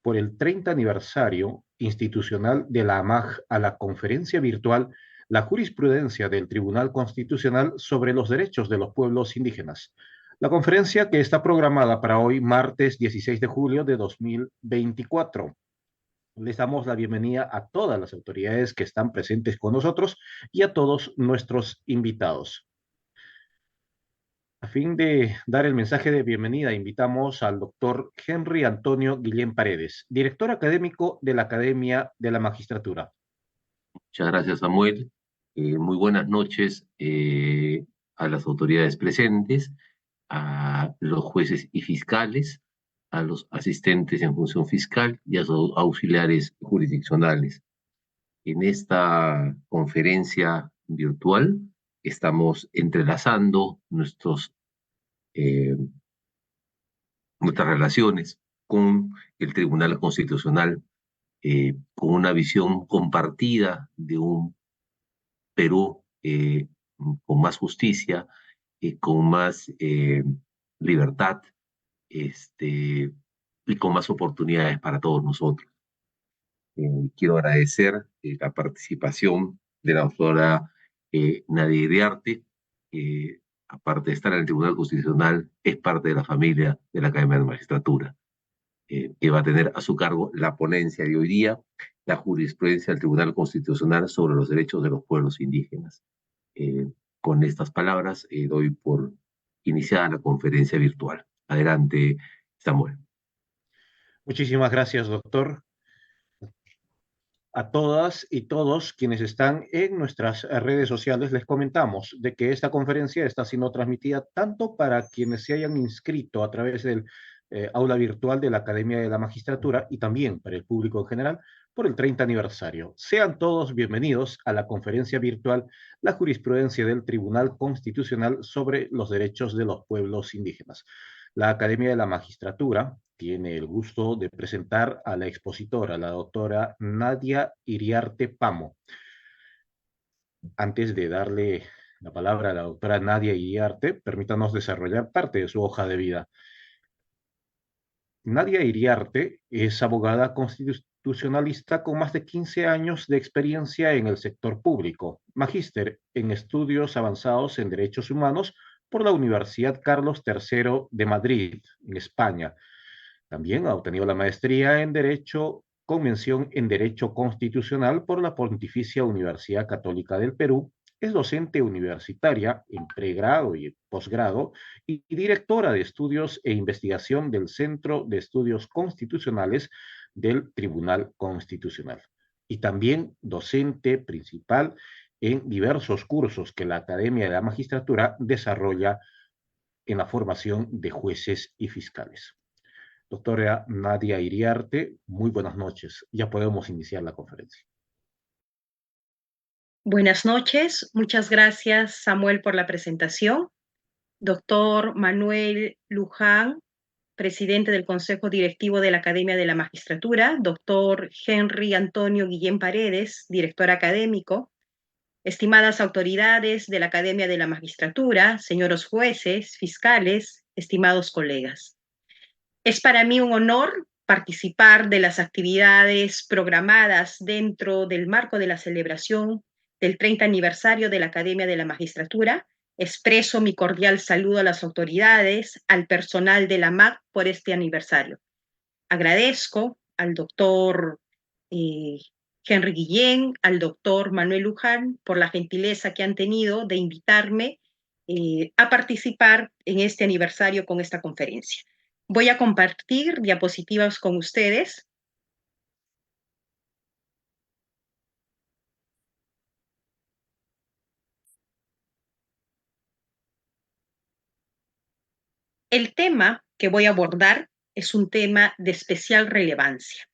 por el 30 aniversario institucional de la AMAJ a la conferencia virtual La jurisprudencia del Tribunal Constitucional sobre los derechos de los pueblos indígenas. La conferencia que está programada para hoy, martes 16 de julio de 2024. Les damos la bienvenida a todas las autoridades que están presentes con nosotros y a todos nuestros invitados. A fin de dar el mensaje de bienvenida, invitamos al doctor Henry Antonio Guillén Paredes, director académico de la Academia de la Magistratura. Muchas gracias, Samuel. Muy buenas noches a las autoridades presentes, a los jueces y fiscales, a los asistentes en función fiscal y a los auxiliares jurisdiccionales. En esta conferencia virtual estamos entrelazando eh, nuestras relaciones con el Tribunal Constitucional, con una visión compartida de un Perú con más justicia, con más libertad, y con más oportunidades para todos nosotros. Quiero agradecer la participación de la doctora Nadia Iriarte, que aparte de estar en el Tribunal Constitucional, es parte de la familia de la Academia de la Magistratura, que va a tener a su cargo la ponencia de hoy día, la jurisprudencia del Tribunal Constitucional sobre los derechos de los pueblos indígenas. Con estas palabras doy por iniciada la conferencia virtual. Adelante, Samuel. Muchísimas gracias, doctor. A todas y todos quienes están en nuestras redes sociales les comentamos de que esta conferencia está siendo transmitida tanto para quienes se hayan inscrito a través del aula virtual de la Academia de la Magistratura y también para el público en general por el 30 aniversario. Sean todos bienvenidos a la conferencia virtual La jurisprudencia del Tribunal Constitucional sobre los derechos de los pueblos indígenas. La Academia de la Magistratura tiene el gusto de presentar a la expositora, la doctora Nadia Iriarte Pamo. Antes de darle la palabra a la doctora Nadia Iriarte, permítanos desarrollar parte de su hoja de vida. Nadia Iriarte es abogada constitucionalista con más de 15 años de experiencia en el sector público, magíster en estudios avanzados en derechos humanos por la Universidad Carlos III de Madrid, en España. También ha obtenido la maestría en Derecho con mención en Derecho Constitucional por la Pontificia Universidad Católica del Perú. Es docente universitaria en pregrado y posgrado y directora de estudios e investigación del Centro de Estudios Constitucionales del Tribunal Constitucional. Y también docente principal en diversos cursos que la Academia de la Magistratura desarrolla en la formación de jueces y fiscales. Doctora Nadia Iriarte, muy buenas noches. Ya podemos iniciar la conferencia. Buenas noches. Muchas gracias, Samuel, por la presentación. Doctor Manuel Luján, presidente del Consejo Directivo de la Academia de la Magistratura. Doctor Henry Antonio Guillén Paredes, director académico. Estimadas autoridades de la Academia de la Magistratura, señores jueces, fiscales, estimados colegas. Es para mí un honor participar de las actividades programadas dentro del marco de la celebración del 30 aniversario de la Academia de la Magistratura. Expreso mi cordial saludo a las autoridades, al personal de la MAG por este aniversario. Agradezco al doctor Henry Guillén, al doctor Manuel Luján por la gentileza que han tenido de invitarme a participar en este aniversario con esta conferencia. Voy a compartir diapositivas con ustedes. El tema que voy a abordar es un tema de especial relevancia: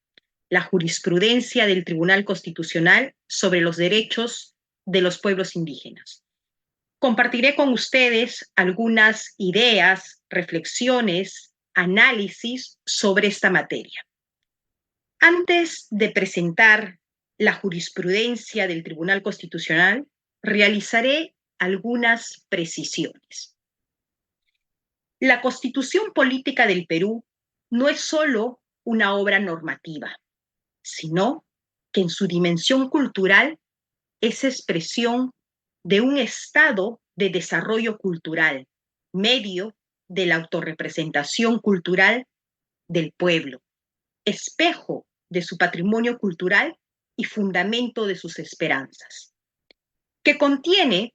la jurisprudencia del Tribunal Constitucional sobre los derechos de los pueblos indígenas. Compartiré con ustedes algunas ideas, reflexiones, análisis sobre esta materia. Antes de presentar la jurisprudencia del Tribunal Constitucional, realizaré algunas precisiones. La Constitución Política del Perú no es solo una obra normativa, sino que en su dimensión cultural es expresión de un estado de desarrollo cultural, medio de la autorrepresentación cultural del pueblo, espejo de su patrimonio cultural y fundamento de sus esperanzas, que contiene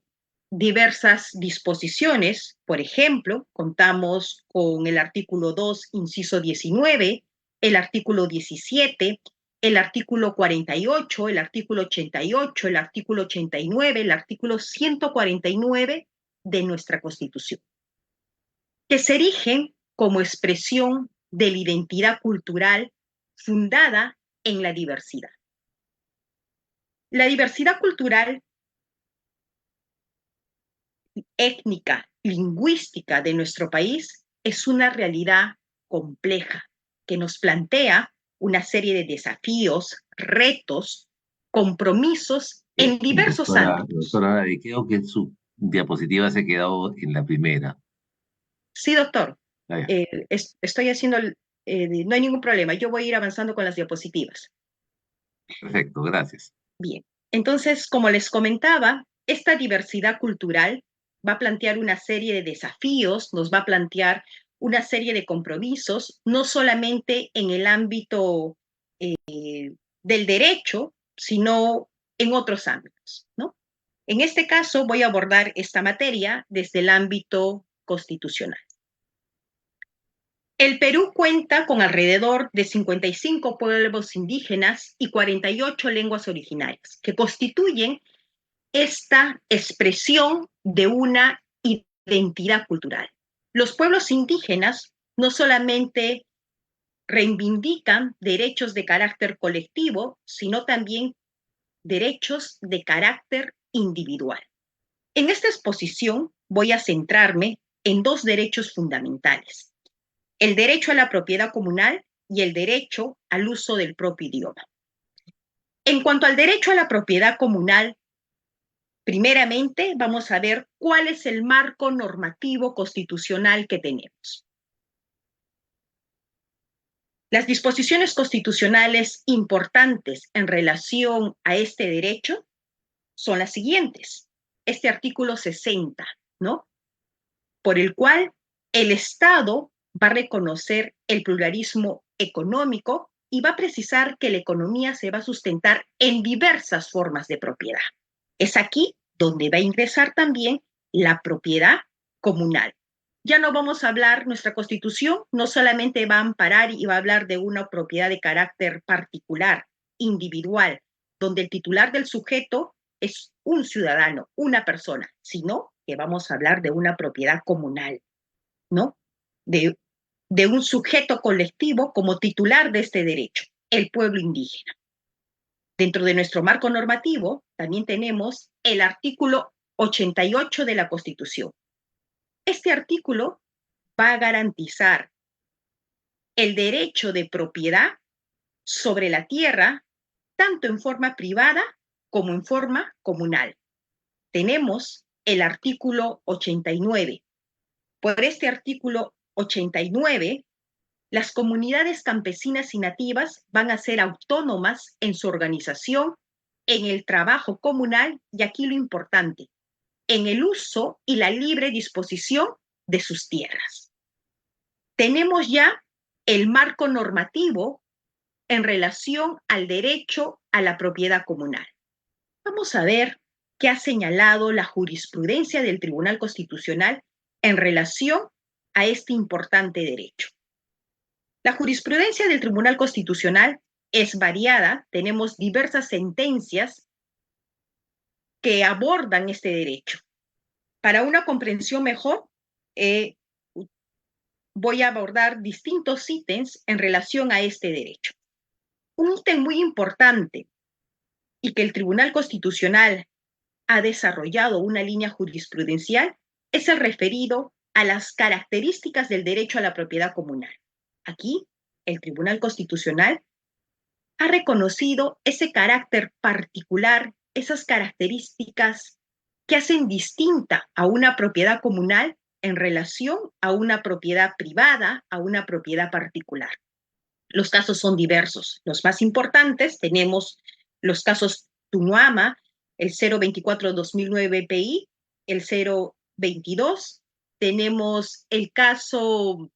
diversas disposiciones. Por ejemplo, contamos con el artículo 2, inciso 19, el artículo 17, el artículo 48, el artículo 88, el artículo 89, el artículo 149 de nuestra Constitución, que se erigen como expresión de la identidad cultural fundada en la diversidad. La diversidad cultural, étnica, lingüística de nuestro país es una realidad compleja que nos plantea una serie de desafíos, retos, compromisos en diversos ámbitos. Doctora, creo que su diapositiva se ha quedado en la primera. Sí, doctor. Ah, ya. Estoy haciendo, no hay ningún problema. Yo voy a ir avanzando con las diapositivas. Perfecto, gracias. Bien. Entonces, como les comentaba, esta diversidad cultural va a plantear una serie de desafíos, nos va a plantear una serie de compromisos, no solamente en el ámbito del derecho, sino en otros ámbitos, ¿no? En este caso, voy a abordar esta materia desde el ámbito constitucional. El Perú cuenta con alrededor de 55 pueblos indígenas y 48 lenguas originarias, que constituyen esta expresión de una identidad cultural. Los pueblos indígenas no solamente reivindican derechos de carácter colectivo, sino también derechos de carácter individual. En esta exposición voy a centrarme en dos derechos fundamentales: el derecho a la propiedad comunal y el derecho al uso del propio idioma. En cuanto al derecho a la propiedad comunal, primeramente vamos a ver cuál es el marco normativo constitucional que tenemos. Las disposiciones constitucionales importantes en relación a este derecho son las siguientes. Este artículo 60, ¿no? Por el cual el Estado va a reconocer el pluralismo económico y va a precisar que la economía se va a sustentar en diversas formas de propiedad. Es aquí donde va a ingresar también la propiedad comunal. Ya no vamos a hablar, nuestra Constitución no solamente va a amparar y va a hablar de una propiedad de carácter particular, individual, donde el titular del sujeto es un ciudadano, una persona, sino que vamos a hablar de una propiedad comunal, ¿no? De un sujeto colectivo como titular de este derecho, el pueblo indígena. Dentro de nuestro marco normativo también tenemos el artículo 88 de la Constitución. Este artículo va a garantizar el derecho de propiedad sobre la tierra, tanto en forma privada como en forma comunal. Tenemos el artículo 89. Por este artículo 89, las comunidades campesinas y nativas van a ser autónomas en su organización, en el trabajo comunal y aquí lo importante, en el uso y la libre disposición de sus tierras. Tenemos ya el marco normativo en relación al derecho a la propiedad comunal. Vamos a ver qué ha señalado la jurisprudencia del Tribunal Constitucional en relación a este importante derecho. La jurisprudencia del Tribunal Constitucional es variada, tenemos diversas sentencias que abordan este derecho. Para una comprensión mejor, voy a abordar distintos ítems en relación a este derecho. Un ítem muy importante y que el Tribunal Constitucional ha desarrollado una línea jurisprudencial es el referido a las características del derecho a la propiedad comunal. Aquí, el Tribunal Constitucional ha reconocido ese carácter particular, esas características que hacen distinta a una propiedad comunal en relación a una propiedad privada, a una propiedad particular. Los casos son diversos. Los más importantes tenemos los casos Tunuama, el 024-2009 PI, el 022. Tenemos el caso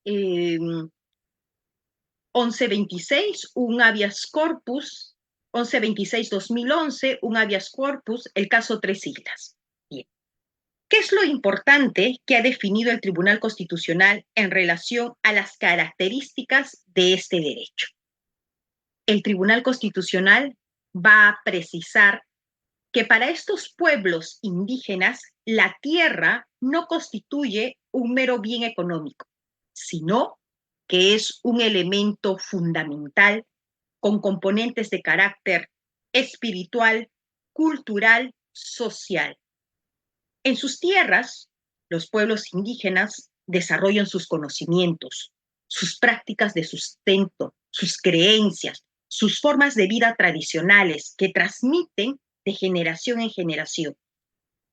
1126, un habeas corpus, 1126-2011, un habeas corpus, el caso Tres Islas. Bien. ¿Qué es lo importante que ha definido el Tribunal Constitucional en relación a las características de este derecho? El Tribunal Constitucional va a precisar que para estos pueblos indígenas la tierra no constituye un mero bien económico, sino que es un elemento fundamental con componentes de carácter espiritual, cultural, social. En sus tierras, los pueblos indígenas desarrollan sus conocimientos, sus prácticas de sustento, sus creencias, sus formas de vida tradicionales que transmiten de generación en generación.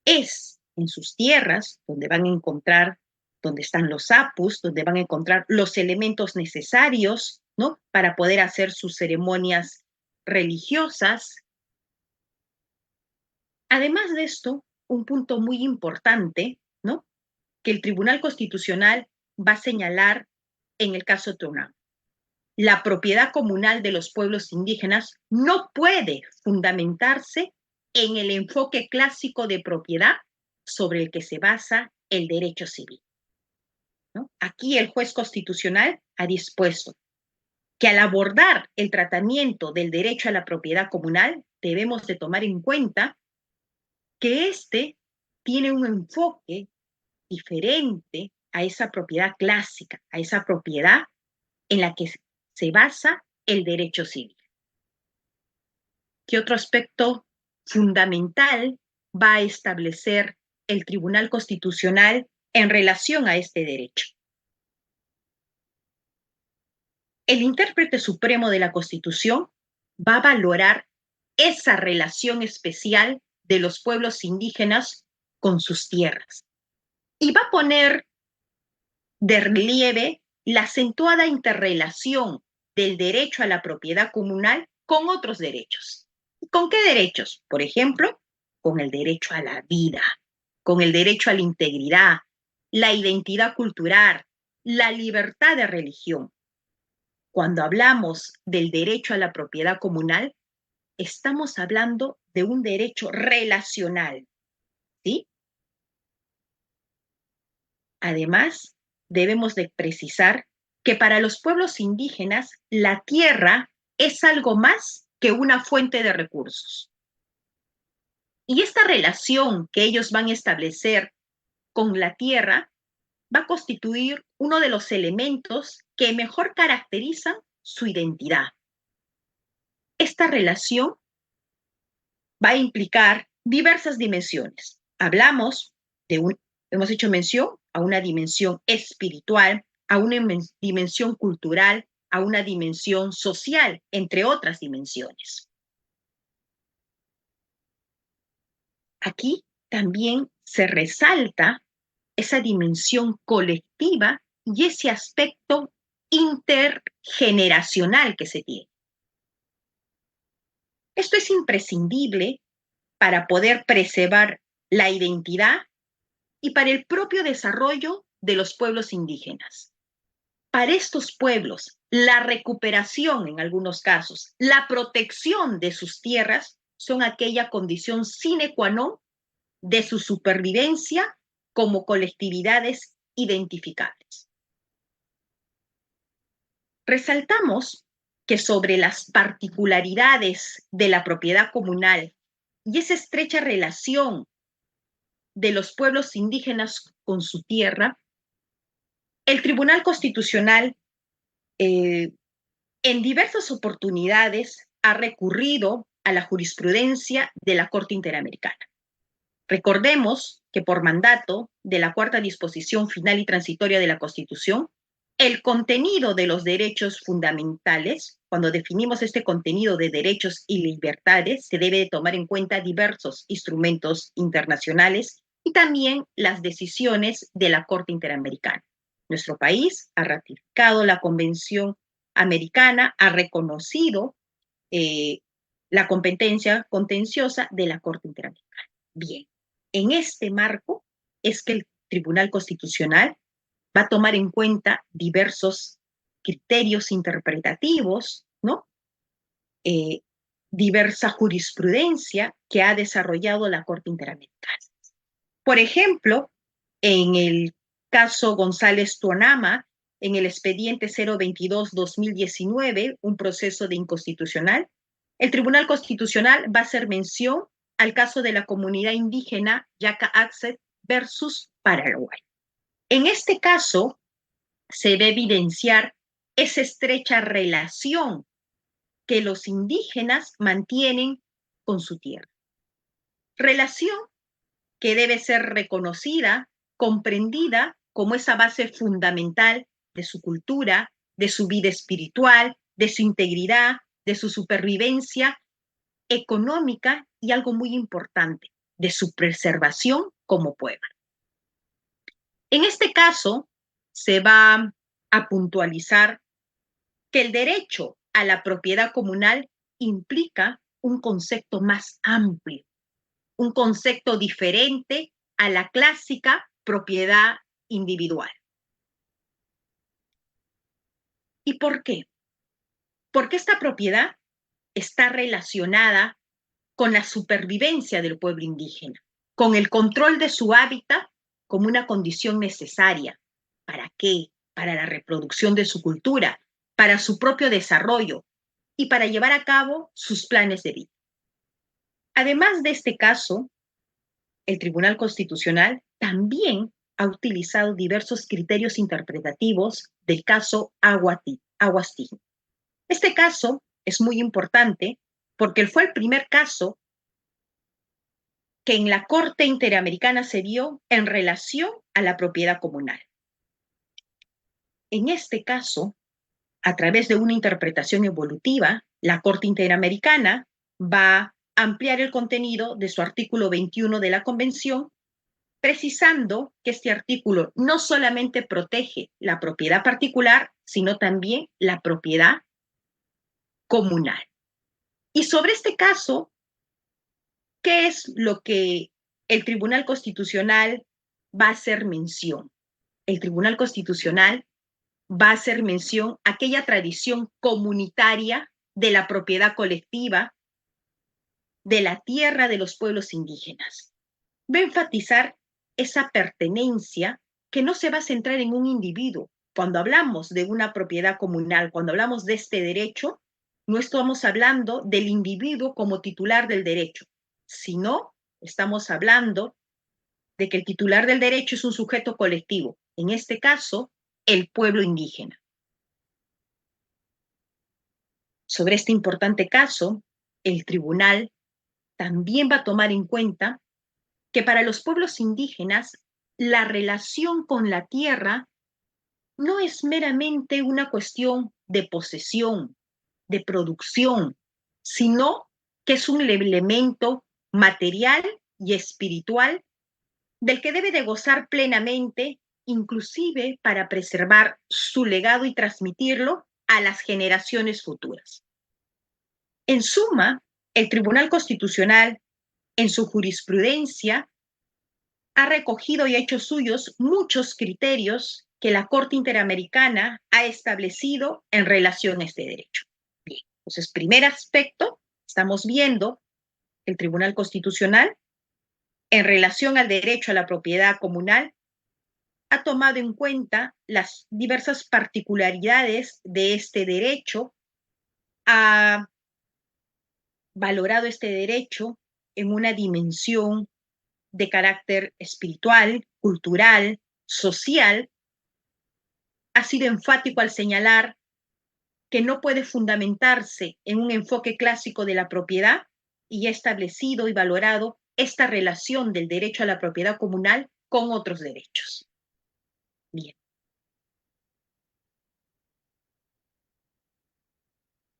Es en sus tierras donde van a encontrar, donde están los apus, donde van a encontrar los elementos necesarios, ¿no?, para poder hacer sus ceremonias religiosas. Además de esto, un punto muy importante, ¿no?, que el Tribunal Constitucional va a señalar en el caso Tunuama. La propiedad comunal de los pueblos indígenas no puede fundamentarse en el enfoque clásico de propiedad sobre el que se basa el derecho civil, ¿no? Aquí el juez constitucional ha dispuesto que al abordar el tratamiento del derecho a la propiedad comunal debemos de tomar en cuenta que este tiene un enfoque diferente a esa propiedad clásica, a esa propiedad en la que se basa el derecho civil. ¿Qué otro aspecto fundamental va a establecer el Tribunal Constitucional en relación a este derecho? El intérprete supremo de la Constitución va a valorar esa relación especial de los pueblos indígenas con sus tierras y va a poner de relieve la acentuada interrelación del derecho a la propiedad comunal con otros derechos. ¿Con qué derechos? Por ejemplo, con el derecho a la vida, con el derecho a la integridad, la identidad cultural, la libertad de religión. Cuando hablamos del derecho a la propiedad comunal, estamos hablando de un derecho relacional, ¿sí? Además, debemos de precisar que para los pueblos indígenas la tierra es algo más que una fuente de recursos. Y esta relación que ellos van a establecer con la tierra va a constituir uno de los elementos que mejor caracterizan su identidad. Esta relación va a implicar diversas dimensiones. Hemos hecho mención a una dimensión espiritual, a una dimensión cultural, a una dimensión social, entre otras dimensiones. Aquí también se resalta esa dimensión colectiva y ese aspecto intergeneracional que se tiene. Esto es imprescindible para poder preservar la identidad y para el propio desarrollo de los pueblos indígenas. Para estos pueblos, la recuperación, en algunos casos, la protección de sus tierras son aquella condición sine qua non de su supervivencia como colectividades identificables. Resaltamos que sobre las particularidades de la propiedad comunal y esa estrecha relación de los pueblos indígenas con su tierra, el Tribunal Constitucional en diversas oportunidades ha recurrido a la jurisprudencia de la Corte Interamericana. Recordemos que por mandato de la Cuarta Disposición Final y Transitoria de la Constitución, el contenido de los derechos fundamentales, cuando definimos este contenido de derechos y libertades, se debe de tomar en cuenta diversos instrumentos internacionales y también las decisiones de la Corte Interamericana. Nuestro país ha ratificado la Convención Americana ha reconocido la competencia contenciosa de la Corte Interamericana. Bien, en este marco es que el Tribunal Constitucional va a tomar en cuenta diversos criterios interpretativos, ¿no? Diversa jurisprudencia que ha desarrollado la Corte Interamericana. Por ejemplo, en el caso González Tuanama, en el expediente 022-2019, un proceso de inconstitucional, el Tribunal Constitucional va a hacer mención al caso de la comunidad indígena Yaca Axet versus Paraguay. En este caso, se debe evidenciar esa estrecha relación que los indígenas mantienen con su tierra. Relación que debe ser reconocida, comprendida como esa base fundamental de su cultura, de su vida espiritual, de su integridad, de su supervivencia económica y algo muy importante, de su preservación como pueblo. En este caso, se va a puntualizar que el derecho a la propiedad comunal implica un concepto más amplio, un concepto diferente a la clásica propiedad individual. ¿Y por qué? Porque esta propiedad está relacionada con la supervivencia del pueblo indígena, con el control de su hábitat como una condición necesaria. ¿Para qué? Para la reproducción de su cultura, para su propio desarrollo y para llevar a cabo sus planes de vida. Además de este caso, el Tribunal Constitucional también ha utilizado diversos criterios interpretativos del caso Aguastín. Este caso es muy importante porque fue el primer caso que en la Corte Interamericana se dio en relación a la propiedad comunal. En este caso, a través de una interpretación evolutiva, la Corte Interamericana va a ampliar el contenido de su artículo 21 de la Convención, precisando que este artículo no solamente protege la propiedad particular, sino también la propiedad comunal. Y sobre este caso, ¿qué es lo que el Tribunal Constitucional va a hacer mención? El Tribunal Constitucional va a hacer mención a aquella tradición comunitaria de la propiedad colectiva de la tierra de los pueblos indígenas. Va a enfatizar esa pertenencia que no se va a centrar en un individuo. Cuando hablamos de una propiedad comunal, cuando hablamos de este derecho, no estamos hablando del individuo como titular del derecho, sino estamos hablando de que el titular del derecho es un sujeto colectivo, en este caso, el pueblo indígena. Sobre este importante caso, el tribunal también va a tomar en cuenta que para los pueblos indígenas la relación con la tierra no es meramente una cuestión de posesión, de producción, sino que es un elemento material y espiritual del que debe de gozar plenamente, inclusive para preservar su legado y transmitirlo a las generaciones futuras. En suma, el Tribunal Constitucional, en su jurisprudencia, ha recogido y ha hecho suyos muchos criterios que la Corte Interamericana ha establecido en relación a este derecho. Bien, entonces, primer aspecto, estamos viendo el Tribunal Constitucional, en relación al derecho a la propiedad comunal, ha tomado en cuenta las diversas particularidades de este derecho, ha valorado este derecho en una dimensión de carácter espiritual, cultural, social. Ha sido enfático al señalar que no puede fundamentarse en un enfoque clásico de la propiedad y ha establecido y valorado esta relación del derecho a la propiedad comunal con otros derechos. Bien.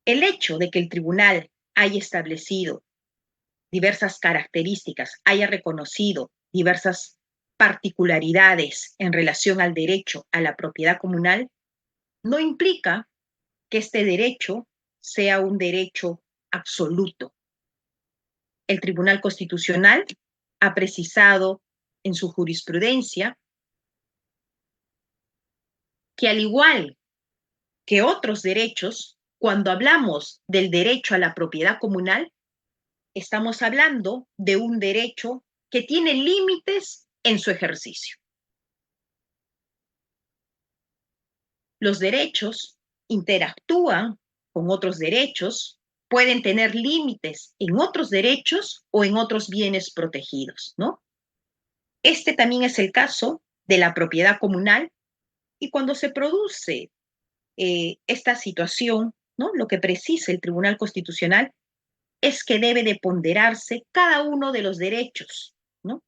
El hecho de que el tribunal haya establecido diversas características, haya reconocido diversas particularidades en relación al derecho a la propiedad comunal, no implica que este derecho sea un derecho absoluto. El Tribunal Constitucional ha precisado en su jurisprudencia que al igual que otros derechos, cuando hablamos del derecho a la propiedad comunal, estamos hablando de un derecho que tiene límites en su ejercicio. Los derechos interactúan con otros derechos, pueden tener límites en otros derechos o en otros bienes protegidos, ¿no? Este también es el caso de la propiedad comunal, y cuando se produce esta situación, ¿no? Lo que precisa el Tribunal Constitucional es que debe de ponderarse cada uno de los derechos, ¿no?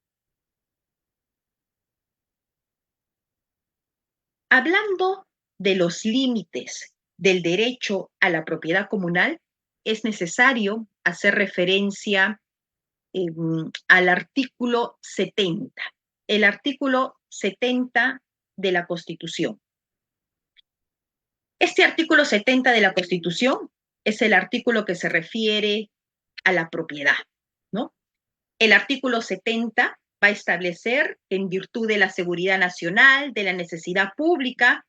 Hablando de los límites del derecho a la propiedad comunal, es necesario hacer referencia al artículo 70, el artículo 70 de la Constitución. Este artículo 70 de la Constitución es el artículo que se refiere a la propiedad, ¿no? El artículo 70 va a establecer, en virtud de la seguridad nacional, de la necesidad pública,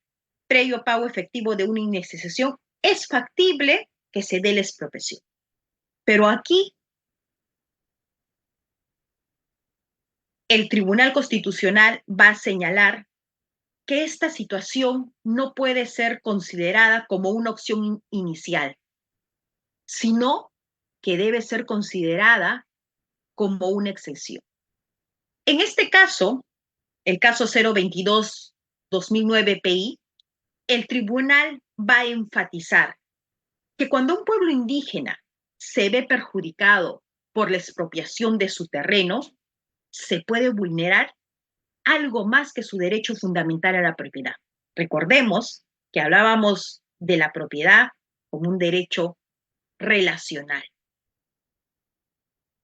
previo pago efectivo de una indemnización, es factible que se dé la expropiación. Pero aquí el Tribunal Constitucional va a señalar que esta situación no puede ser considerada como una opción inicial, sino que debe ser considerada como una excepción. En este caso, el caso 022-2009 PI, el tribunal va a enfatizar que cuando un pueblo indígena se ve perjudicado por la expropiación de su terreno, se puede vulnerar algo más que su derecho fundamental a la propiedad. Recordemos que hablábamos de la propiedad como un derecho relacional.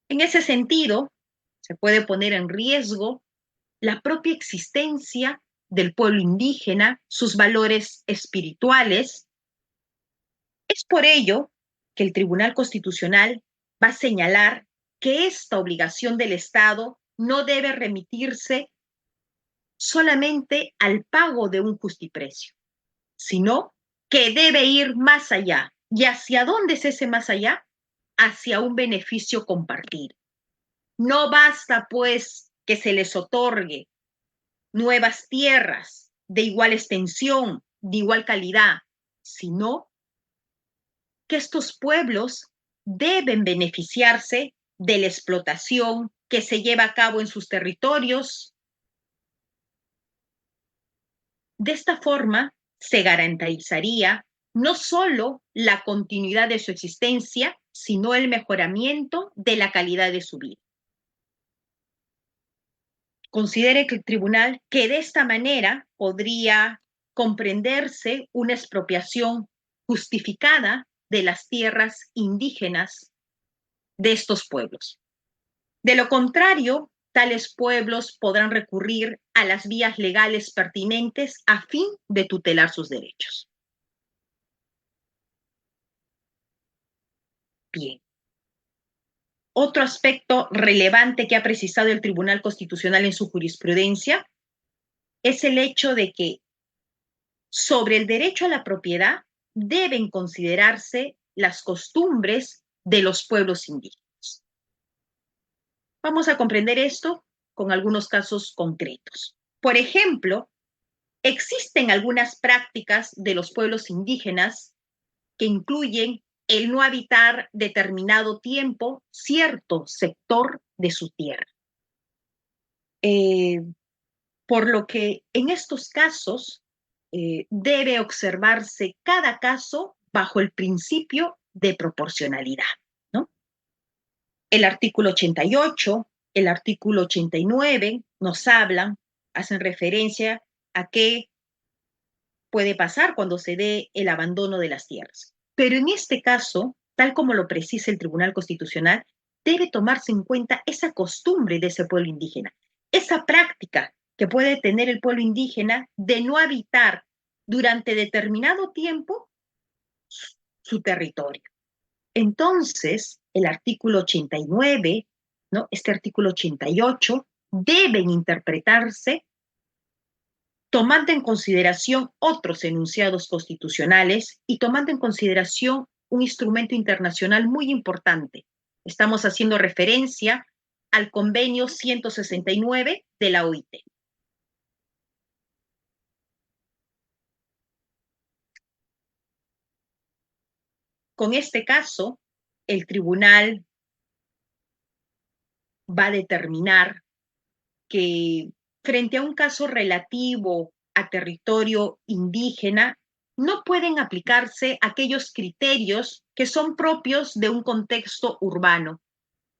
En ese sentido, se puede poner en riesgo la propia existencia del pueblo indígena, sus valores espirituales. Es por ello que el Tribunal Constitucional va a señalar que esta obligación del Estado no debe remitirse solamente al pago de un justiprecio, sino que debe ir más allá. ¿Y hacia dónde es ese más allá? Hacia un beneficio compartido. No basta, pues, que se les otorgue nuevas tierras de igual extensión, de igual calidad, sino que estos pueblos deben beneficiarse de la explotación que se lleva a cabo en sus territorios. De esta forma, se garantizaría no solo la continuidad de su existencia, sino el mejoramiento de la calidad de su vida. Considere que el tribunal que de esta manera podría comprenderse una expropiación justificada de las tierras indígenas de estos pueblos. De lo contrario, tales pueblos podrán recurrir a las vías legales pertinentes a fin de tutelar sus derechos. Bien. Otro aspecto relevante que ha precisado el Tribunal Constitucional en su jurisprudencia es el hecho de que sobre el derecho a la propiedad deben considerarse las costumbres de los pueblos indígenas. Vamos a comprender esto con algunos casos concretos. Por ejemplo, existen algunas prácticas de los pueblos indígenas que incluyen el no habitar determinado tiempo cierto sector de su tierra. Por lo que en estos casos debe observarse cada caso bajo el principio de proporcionalidad, ¿no? El artículo 88, el artículo 89 nos hablan, hacen referencia a qué puede pasar cuando se dé el abandono de las tierras. Pero en este caso, tal como lo precisa el Tribunal Constitucional, debe tomarse en cuenta esa costumbre de ese pueblo indígena, esa práctica que puede tener el pueblo indígena de no habitar durante determinado tiempo su territorio. Entonces, el artículo 89, ¿no? Este artículo 88, deben interpretarse tomando en consideración otros enunciados constitucionales y tomando en consideración un instrumento internacional muy importante. Estamos haciendo referencia al convenio 169 de la OIT. Con este caso, el tribunal va a determinar que frente a un caso relativo a territorio indígena, no pueden aplicarse aquellos criterios que son propios de un contexto urbano,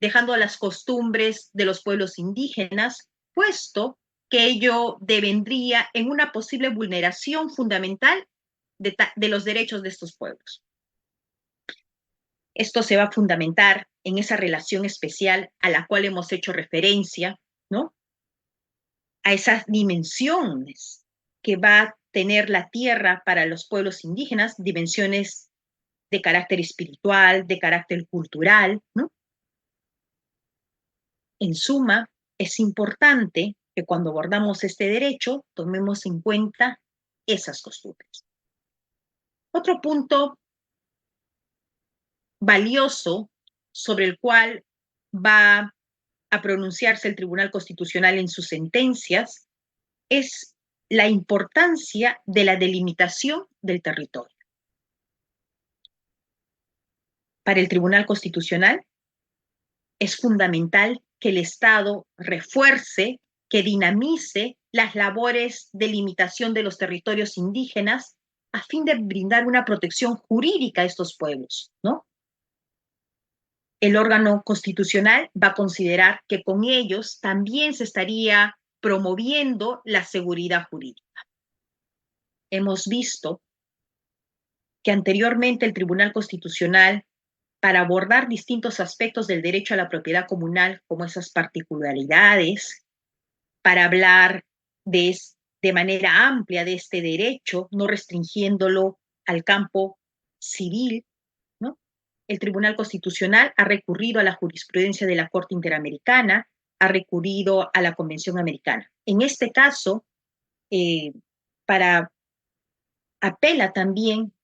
dejando las costumbres de los pueblos indígenas, puesto que ello devendría en una posible vulneración fundamental de los derechos de estos pueblos. Esto se va a fundamentar en esa relación especial a la cual hemos hecho referencia, ¿no? A esas dimensiones que va a tener la tierra para los pueblos indígenas, dimensiones de carácter espiritual, de carácter cultural, ¿no? En suma, es importante que cuando abordamos este derecho tomemos en cuenta esas costumbres. Otro punto valioso sobre el cual va a pronunciarse el Tribunal Constitucional en sus sentencias es la importancia de la delimitación del territorio. Para el Tribunal Constitucional es fundamental que el Estado refuerce, que dinamice las labores de limitación de los territorios indígenas a fin de brindar una protección jurídica a estos pueblos, ¿no? El órgano constitucional va a considerar que con ellos también se estaría promoviendo la seguridad jurídica. Hemos visto que anteriormente el Tribunal Constitucional, para abordar distintos aspectos del derecho a la propiedad comunal, como esas particularidades, para hablar de manera amplia de este derecho, no restringiéndolo al campo civil, ¿no? El Tribunal Constitucional ha recurrido a la jurisprudencia de la Corte Interamericana, ha recurrido a la Convención Americana. En este caso, apela también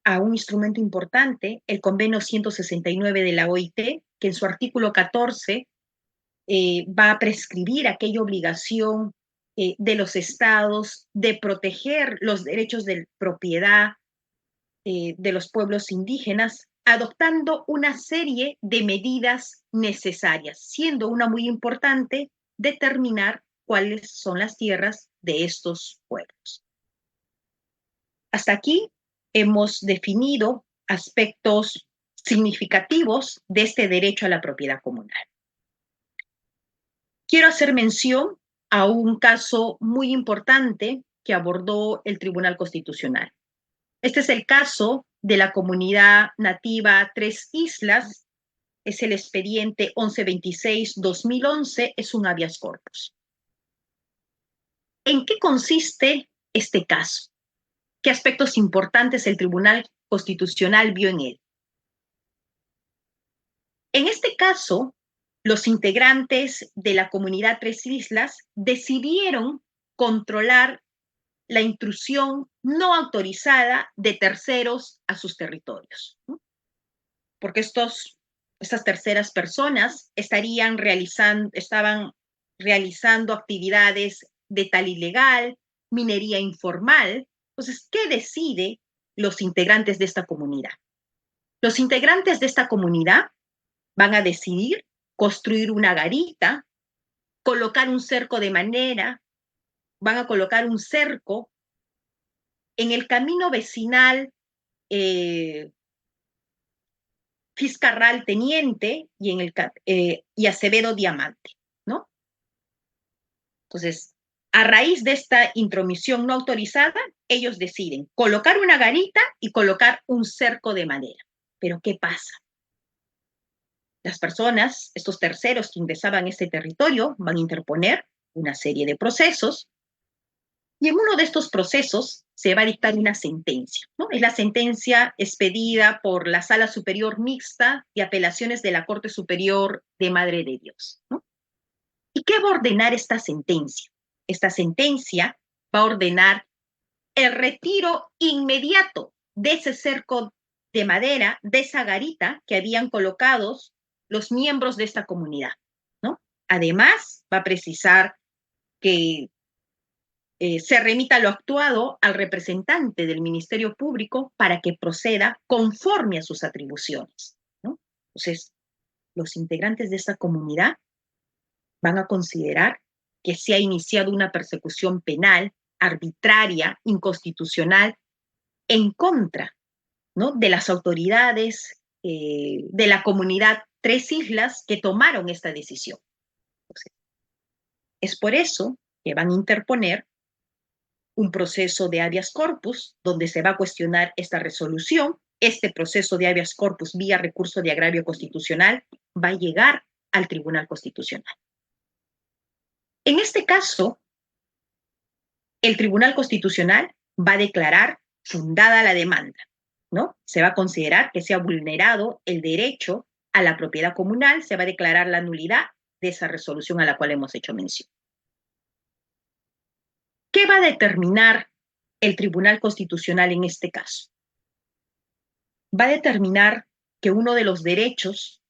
a un instrumento importante, el Convenio 169 de la OIT, que en su artículo 14 va a prescribir aquella obligación de los estados de proteger los derechos de propiedad de los pueblos indígenas, adoptando una serie de medidas necesarias, siendo una muy importante determinar cuáles son las tierras de estos pueblos. Hasta aquí hemos definido aspectos significativos de este derecho a la propiedad comunal. Quiero hacer mención a un caso muy importante que abordó el Tribunal Constitucional. Este es el caso de la comunidad nativa Tres Islas, es el expediente 1126-2011, es un habeas corpus. ¿En qué consiste este caso? ¿Qué aspectos importantes el Tribunal Constitucional vio en él? En este caso, los integrantes de la comunidad Tres Islas decidieron controlar la intrusión no autorizada de terceros a sus territorios, ¿no? Porque estas terceras personas estaban realizando actividades de tal ilegal, minería informal. Entonces, ¿qué decide los integrantes de esta comunidad? Los integrantes de esta comunidad van a decidir construir una garita, colocar un cerco de madera, van a colocar un cerco en el camino vecinal Fiscarral Teniente y Acevedo Diamante, ¿no? Entonces, a raíz de esta intromisión no autorizada, ellos deciden colocar una garita y colocar un cerco de madera. Pero ¿qué pasa? Las personas, estos terceros que ingresaban a este territorio, van a interponer una serie de procesos, y en uno de estos procesos se va a dictar una sentencia, ¿no? Es la sentencia expedida por la Sala Superior Mixta de Apelaciones de la Corte Superior de Madre de Dios, ¿no? ¿Y qué va a ordenar esta sentencia? Esta sentencia va a ordenar el retiro inmediato de ese cerco de madera, de esa garita que habían colocado los miembros de esta comunidad, ¿no? Además, va a precisar que se remita lo actuado al representante del Ministerio Público para que proceda conforme a sus atribuciones, ¿no? Entonces, los integrantes de esta comunidad van a considerar que se ha iniciado una persecución penal, arbitraria, inconstitucional, en contra, ¿no?, de las autoridades de la comunidad Tres Islas que tomaron esta decisión. Entonces, es por eso que van a interponer un proceso de habeas corpus donde se va a cuestionar esta resolución. Este proceso de habeas corpus vía recurso de agravio constitucional va a llegar al Tribunal Constitucional. En este caso, el Tribunal Constitucional va a declarar fundada la demanda, ¿no? Se va a considerar que se ha vulnerado el derecho a la propiedad comunal, se va a declarar la nulidad de esa resolución a la cual hemos hecho mención. ¿Qué va a determinar el Tribunal Constitucional en este caso? Va a determinar que uno de los derechos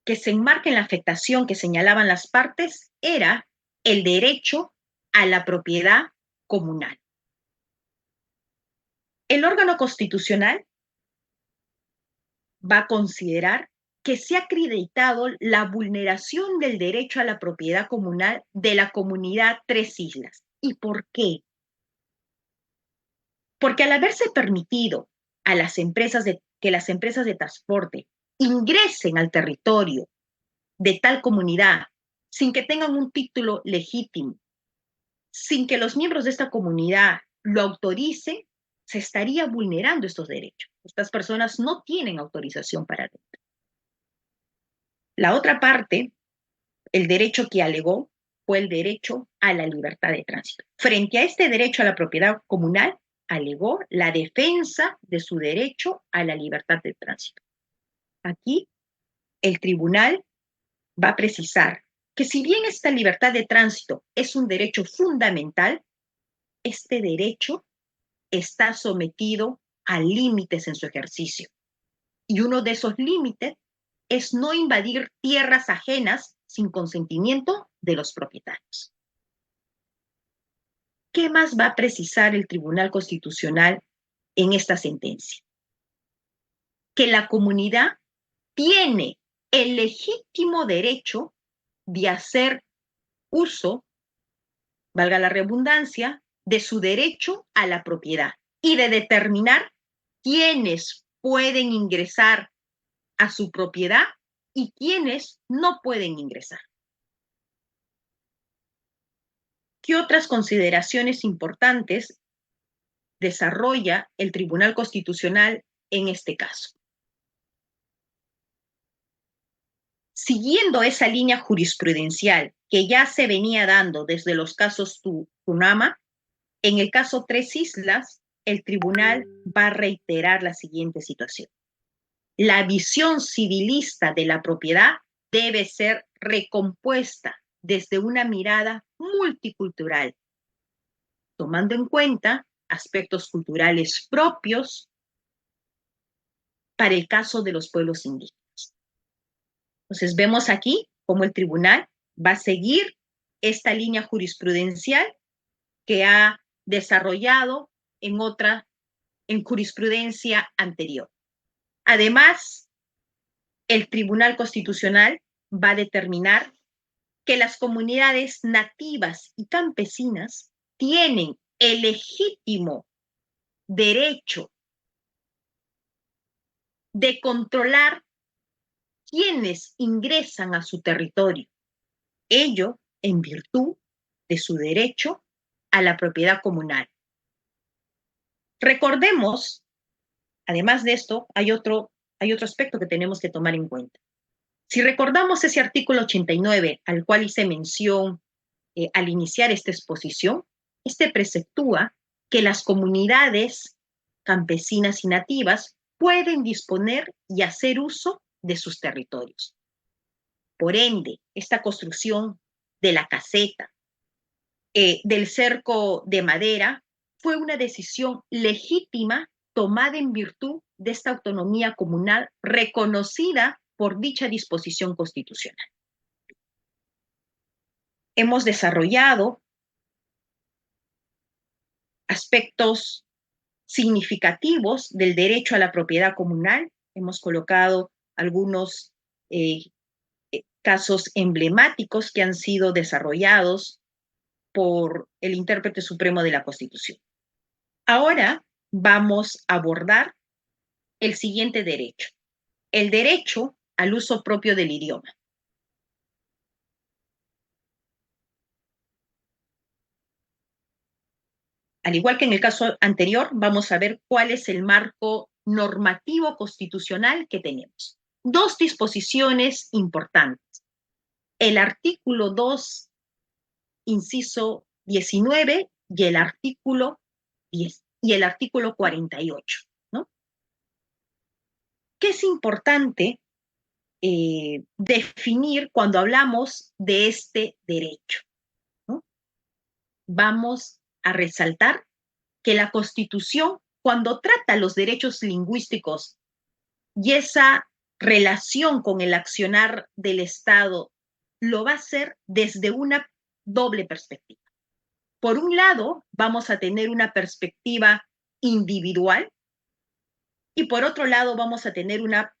que se enmarca en la afectación que señalaban las partes era el derecho a la propiedad comunal. El órgano constitucional va a considerar que se ha acreditado la vulneración del derecho a la propiedad comunal de la comunidad Tres Islas. ¿Y por qué? Porque al haberse permitido a las empresas que las empresas de transporte ingresen al territorio de tal comunidad sin que tengan un título legítimo, sin que los miembros de esta comunidad lo autoricen, se estaría vulnerando estos derechos. Estas personas no tienen autorización para ello. La otra parte, el derecho que alegó, fue el derecho a la libertad de tránsito. Frente a este derecho a la propiedad comunal, alegó la defensa de su derecho a la libertad de tránsito. Aquí, el tribunal va a precisar que si bien esta libertad de tránsito es un derecho fundamental, este derecho está sometido a límites en su ejercicio. Y uno de esos límites es no invadir tierras ajenas sin consentimiento de los propietarios. ¿Qué más va a precisar el Tribunal Constitucional en esta sentencia? Que la comunidad tiene el legítimo derecho de hacer uso, valga la redundancia, de su derecho a la propiedad y de determinar quiénes pueden ingresar a su propiedad y quiénes no pueden ingresar. ¿Qué otras consideraciones importantes desarrolla el Tribunal Constitucional en este caso? Siguiendo esa línea jurisprudencial que ya se venía dando desde los casos Tunama, en el caso Tres Islas, el tribunal va a reiterar la siguiente situación. La visión civilista de la propiedad debe ser recompuesta desde una mirada multicultural, tomando en cuenta aspectos culturales propios para el caso de los pueblos indígenas. Entonces vemos aquí cómo el tribunal va a seguir esta línea jurisprudencial que ha desarrollado en jurisprudencia anterior. Además, el Tribunal Constitucional va a determinar que las comunidades nativas y campesinas tienen el legítimo derecho de controlar quienes ingresan a su territorio, ello en virtud de su derecho a la propiedad comunal. Recordemos, además de esto, hay otro aspecto que tenemos que tomar en cuenta. Si recordamos ese artículo 89 al cual hice mención al iniciar esta exposición, este preceptúa que las comunidades campesinas y nativas pueden disponer y hacer uso de sus territorios. Por ende, esta construcción de la caseta, del cerco de madera, fue una decisión legítima tomada en virtud de esta autonomía comunal reconocida por dicha disposición constitucional. Hemos desarrollado aspectos significativos del derecho a la propiedad comunal. Hemos colocado algunos casos emblemáticos que han sido desarrollados por el intérprete supremo de la Constitución. Ahora vamos a abordar el siguiente derecho, el derecho al uso propio del idioma. Al igual que en el caso anterior, vamos a ver cuál es el marco normativo constitucional que tenemos. Dos disposiciones importantes. El artículo 2, inciso 19, y el artículo 10 y el artículo 48, ¿no? ¿Qué es importante definir cuando hablamos de este derecho, ¿no? Vamos a resaltar que la Constitución, cuando trata los derechos lingüísticos y esa relación con el accionar del Estado, lo va a hacer desde una doble perspectiva. Por un lado, vamos a tener una perspectiva individual y por otro lado vamos a tener una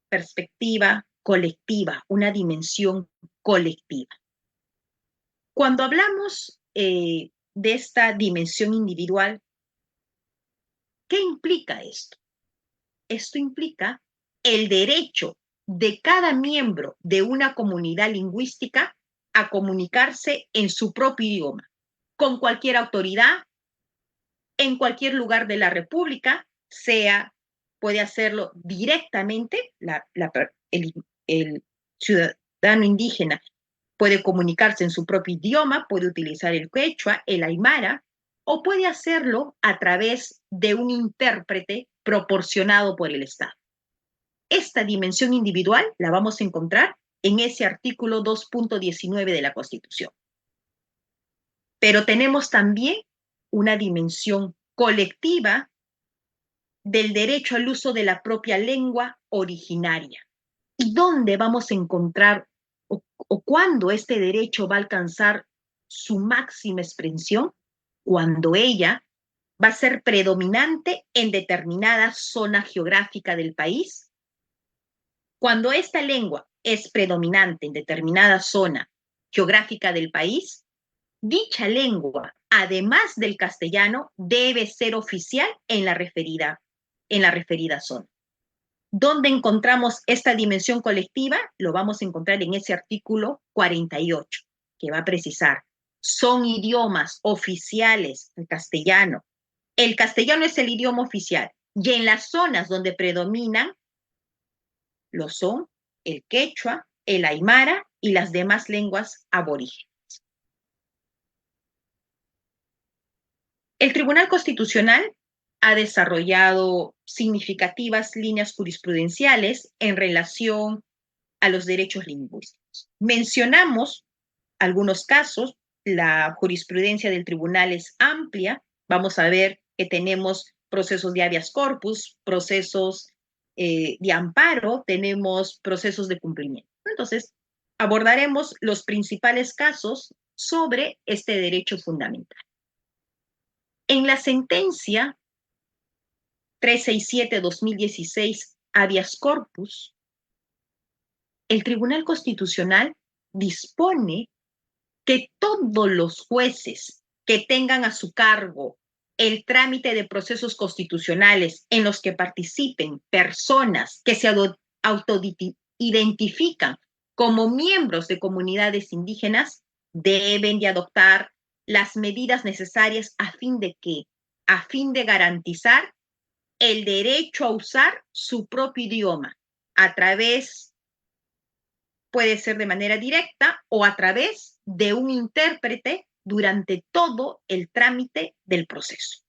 perspectiva colectiva, una dimensión colectiva. Cuando hablamos de esta dimensión individual, ¿qué implica esto? Esto implica el derecho de cada miembro de una comunidad lingüística a comunicarse en su propio idioma, con cualquier autoridad, en cualquier lugar de la República, puede hacerlo directamente, el ciudadano indígena puede comunicarse en su propio idioma, puede utilizar el quechua, el aymara, o puede hacerlo a través de un intérprete proporcionado por el Estado. Esta dimensión individual la vamos a encontrar en ese artículo 2.19 de la Constitución. Pero tenemos también una dimensión colectiva del derecho al uso de la propia lengua originaria. ¿Y dónde vamos a encontrar o cuándo este derecho va a alcanzar su máxima expresión? Cuando ella va a ser predominante en determinada zona geográfica del país. Cuando esta lengua es predominante en determinada zona geográfica del país, dicha lengua, además del castellano, debe ser oficial en la referida zona. ¿Dónde encontramos esta dimensión colectiva? Lo vamos a encontrar en ese artículo 48, que va a precisar, son idiomas oficiales el castellano. El castellano es el idioma oficial, y en las zonas donde predominan lo son el quechua, el aymara y las demás lenguas aborígenes. El Tribunal Constitucional ha desarrollado significativas líneas jurisprudenciales en relación a los derechos lingüísticos. Mencionamos algunos casos, la jurisprudencia del tribunal es amplia, vamos a ver que tenemos procesos de habeas corpus, procesos de amparo, tenemos procesos de cumplimiento. Entonces, abordaremos los principales casos sobre este derecho fundamental. En la sentencia 367-2016, habeas corpus, el Tribunal Constitucional dispone que todos los jueces que tengan a su cargo el trámite de procesos constitucionales en los que participen personas que se autoidentifican como miembros de comunidades indígenas deben de adoptar las medidas necesarias a fin de garantizar el derecho a usar su propio idioma a través, puede ser de manera directa o a través de un intérprete durante todo el trámite del proceso.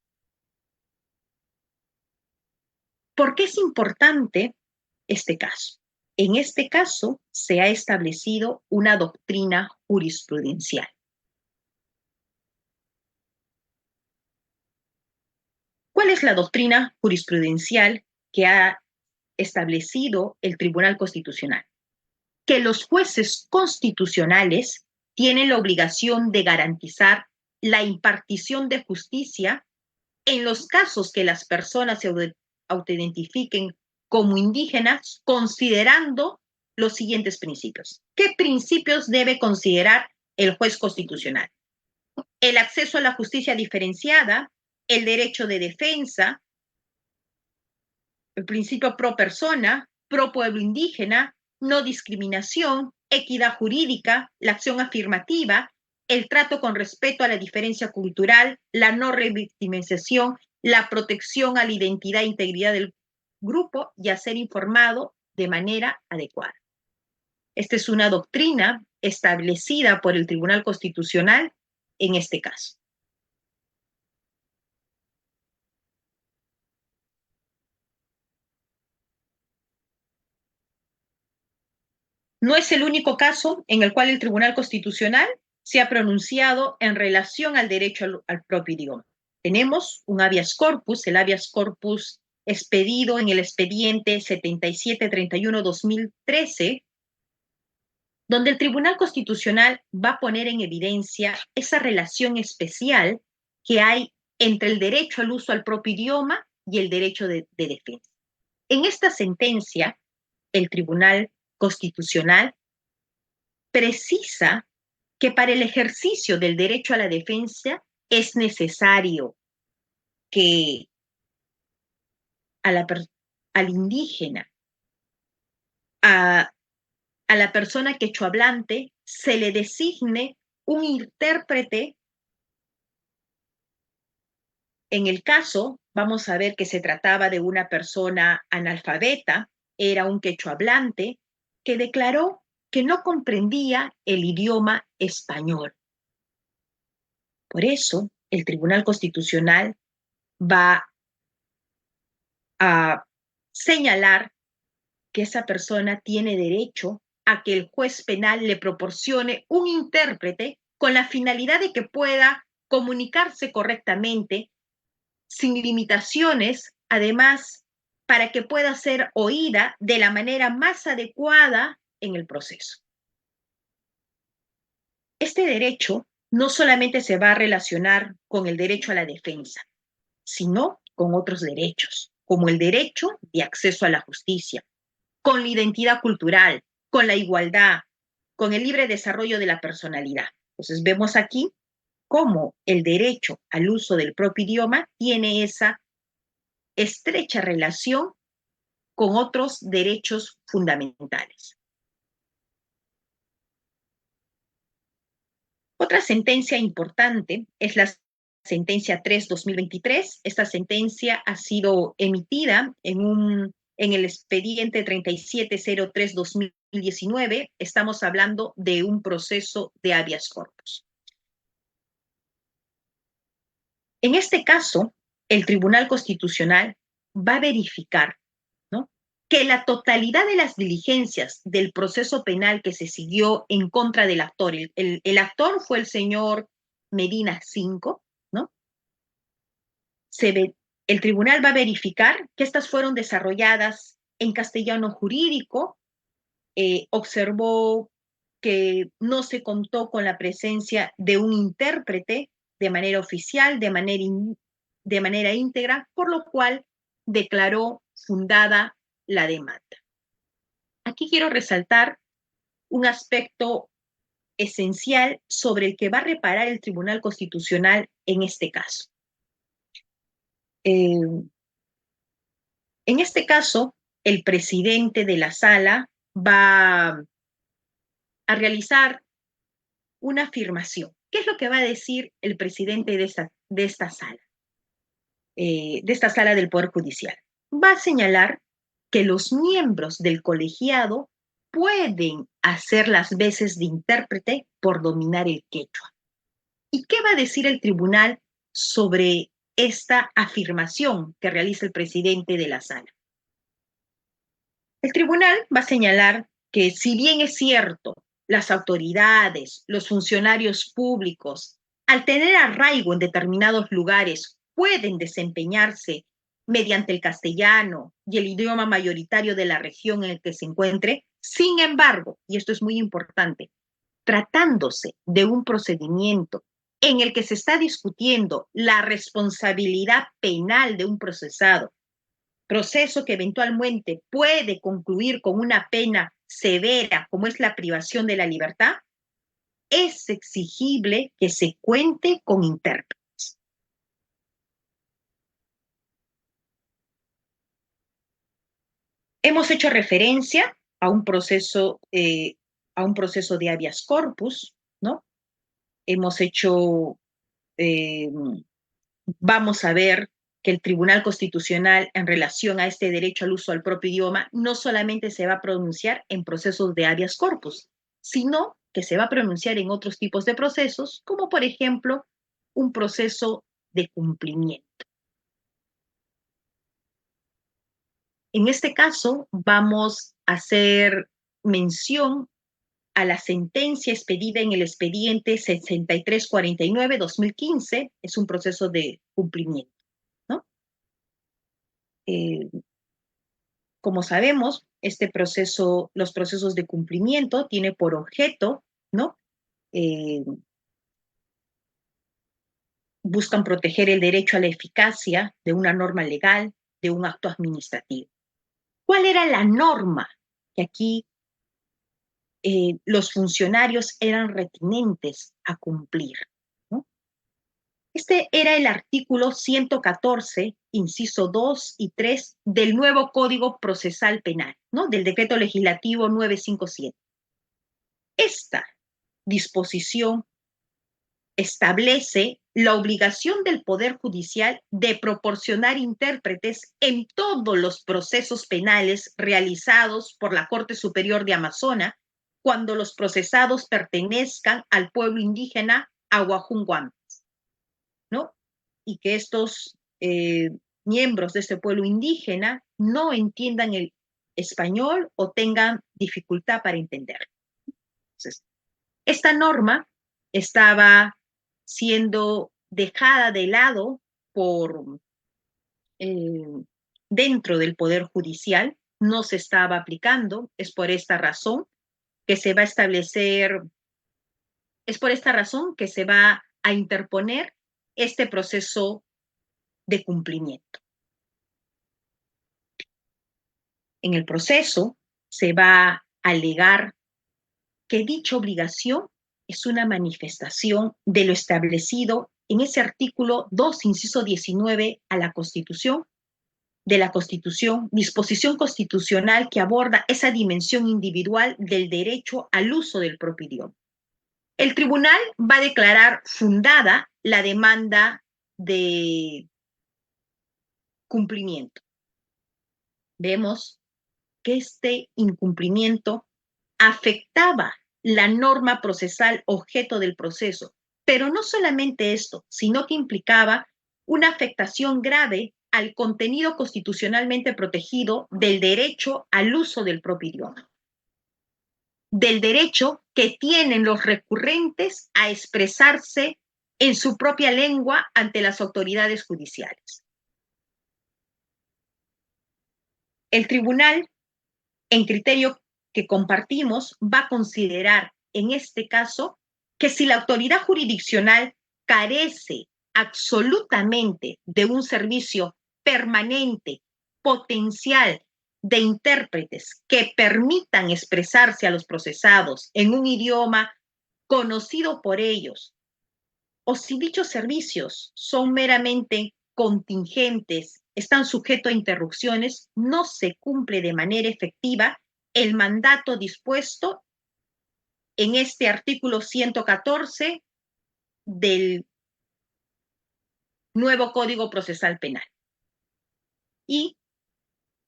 ¿Por qué es importante este caso? En este caso se ha establecido una doctrina jurisprudencial. ¿Cuál es la doctrina jurisprudencial que ha establecido el Tribunal Constitucional? Que los jueces constitucionales tienen la obligación de garantizar la impartición de justicia en los casos que las personas se autoidentifiquen como indígenas, considerando los siguientes principios. ¿Qué principios debe considerar el juez constitucional? El acceso a la justicia diferenciada, el derecho de defensa, el principio pro persona, pro pueblo indígena, no discriminación, equidad jurídica, la acción afirmativa, el trato con respeto a la diferencia cultural, la no revictimización, la protección a la identidad e integridad del grupo y a ser informado de manera adecuada. Esta es una doctrina establecida por el Tribunal Constitucional en este caso. No es el único caso en el cual el Tribunal Constitucional se ha pronunciado en relación al derecho al propio idioma. Tenemos un habeas corpus, el habeas corpus expedido en el expediente 7731-2013, donde el Tribunal Constitucional va a poner en evidencia esa relación especial que hay entre el derecho al uso al propio idioma y el derecho de defensa. En esta sentencia, el Tribunal Constitucional precisa que para el ejercicio del derecho a la defensa es necesario que al indígena, a la persona quechohablante, se le designe un intérprete. En el caso, vamos a ver que se trataba de una persona analfabeta, era un quechohablante, que declaró que no comprendía el idioma español. Por eso, el Tribunal Constitucional va a señalar que esa persona tiene derecho a que el juez penal le proporcione un intérprete con la finalidad de que pueda comunicarse correctamente, sin limitaciones, además, para que pueda ser oída de la manera más adecuada en el proceso. Este derecho no solamente se va a relacionar con el derecho a la defensa, sino con otros derechos, como el derecho de acceso a la justicia, con la identidad cultural, con la igualdad, con el libre desarrollo de la personalidad. Entonces vemos aquí cómo el derecho al uso del propio idioma tiene esa estrecha relación con otros derechos fundamentales. Otra sentencia importante es la sentencia 3/2023. Esta sentencia ha sido emitida en el expediente 3703/2019. Estamos hablando de un proceso de habeas corpus. En este caso, el Tribunal Constitucional va a verificar, ¿no?, que la totalidad de las diligencias del proceso penal que se siguió en contra del actor, el actor fue el señor Medina 5, ¿no? El tribunal va a verificar que estas fueron desarrolladas en castellano jurídico, observó que no se contó con la presencia de un intérprete de manera oficial, de manera íntegra, por lo cual declaró fundada la demanda. Aquí quiero resaltar un aspecto esencial sobre el que va a reparar el Tribunal Constitucional en este caso. En este caso, el presidente de la sala va a realizar una afirmación. ¿Qué es lo que va a decir el presidente de esta sala del Poder Judicial? Va a señalar que los miembros del colegiado pueden hacer las veces de intérprete por dominar el quechua. ¿Y qué va a decir el tribunal sobre esta afirmación que realiza el presidente de la sala? El tribunal va a señalar que si bien es cierto, las autoridades, los funcionarios públicos, al tener arraigo en determinados lugares, pueden desempeñarse mediante el castellano y el idioma mayoritario de la región en el que se encuentre, sin embargo, y esto es muy importante, tratándose de un procedimiento en el que se está discutiendo la responsabilidad penal de un procesado, proceso que eventualmente puede concluir con una pena severa, como es la privación de la libertad, es exigible que se cuente con intérpretes. Hemos hecho referencia a un proceso de habeas corpus, ¿no? Vamos a ver que el Tribunal Constitucional, en relación a este derecho al uso del propio idioma, no solamente se va a pronunciar en procesos de habeas corpus, sino que se va a pronunciar en otros tipos de procesos, como por ejemplo un proceso de cumplimiento. En este caso, vamos a hacer mención a la sentencia expedida en el expediente 6349-2015, es un proceso de cumplimiento, ¿no? Como sabemos, los procesos de cumplimiento tiene por objeto, ¿no? Buscan proteger el derecho a la eficacia de una norma legal, de un acto administrativo. ¿Cuál era la norma que aquí los funcionarios eran retinentes a cumplir, ¿no? Este era el artículo 114, inciso 2 y 3 del nuevo Código Procesal Penal, ¿no? Del Decreto Legislativo 957. Esta disposición establece la obligación del Poder Judicial de proporcionar intérpretes en todos los procesos penales realizados por la Corte Superior de Amazonas cuando los procesados pertenezcan al pueblo indígena Aguajunguames, ¿no? Y que estos miembros de este pueblo indígena no entiendan el español o tengan dificultad para entenderlo. Entonces, esta norma estaba siendo dejada de lado dentro del Poder Judicial, no se estaba aplicando, es por esta razón que se va a interponer este proceso de cumplimiento. En el proceso se va a alegar que dicha obligación es una manifestación de lo establecido en ese artículo 2, inciso 19 a la Constitución, disposición constitucional que aborda esa dimensión individual del derecho al uso del propio idioma. El tribunal va a declarar fundada la demanda de cumplimiento. Vemos que este incumplimiento afectaba la norma procesal objeto del proceso, pero no solamente esto, sino que implicaba una afectación grave al contenido constitucionalmente protegido del derecho al uso del propio idioma, del derecho que tienen los recurrentes a expresarse en su propia lengua ante las autoridades judiciales. El tribunal, en criterio que compartimos, va a considerar en este caso que si la autoridad jurisdiccional carece absolutamente de un servicio permanente, potencial, de intérpretes que permitan expresarse a los procesados en un idioma conocido por ellos, o si dichos servicios son meramente contingentes, están sujetos a interrupciones, no se cumple de manera efectiva el mandato dispuesto en este artículo 114 del nuevo Código Procesal Penal. Y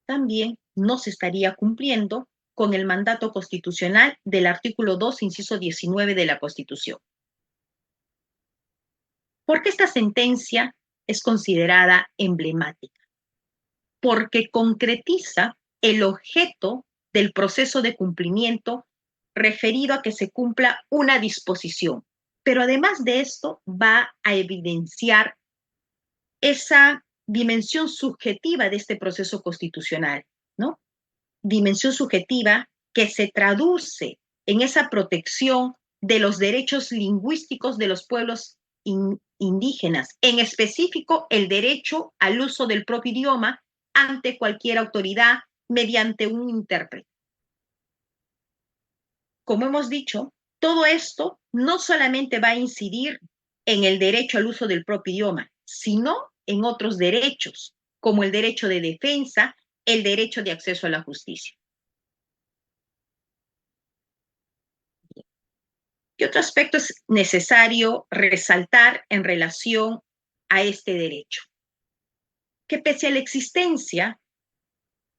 también no se estaría cumpliendo con el mandato constitucional del artículo 2, inciso 19 de la Constitución. ¿Por qué esta sentencia es considerada emblemática? Porque concretiza el objeto del proceso de cumplimiento referido a que se cumpla una disposición. Pero además de esto, va a evidenciar esa dimensión subjetiva de este proceso constitucional, ¿no? Dimensión subjetiva que se traduce en esa protección de los derechos lingüísticos de los pueblos indígenas, en específico el derecho al uso del propio idioma ante cualquier autoridad mediante un intérprete. Como hemos dicho, todo esto no solamente va a incidir en el derecho al uso del propio idioma, sino en otros derechos, como el derecho de defensa, el derecho de acceso a la justicia. ¿Qué otro aspecto es necesario resaltar en relación a este derecho? Que pese a la existencia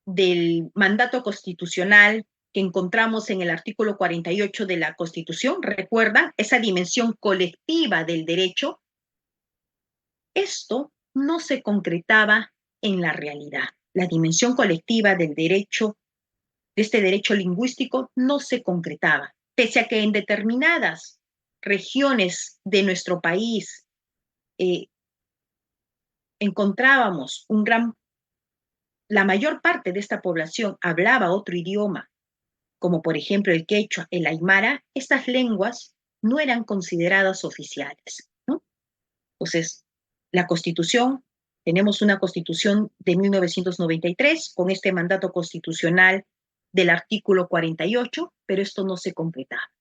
del mandato constitucional que encontramos en el artículo 48 de la Constitución, recuerda, esa dimensión colectiva del derecho, esto no se concretaba en la realidad. La dimensión colectiva del derecho, de este derecho lingüístico, no se concretaba, pese a que en determinadas regiones de nuestro país encontrábamos la mayor parte de esta población hablaba otro idioma, como por ejemplo el quechua, el aymara. Estas lenguas no eran consideradas oficiales, ¿no? Entonces, la Constitución, tenemos una Constitución de 1993 con este mandato constitucional del artículo 48, pero esto no se concretaba.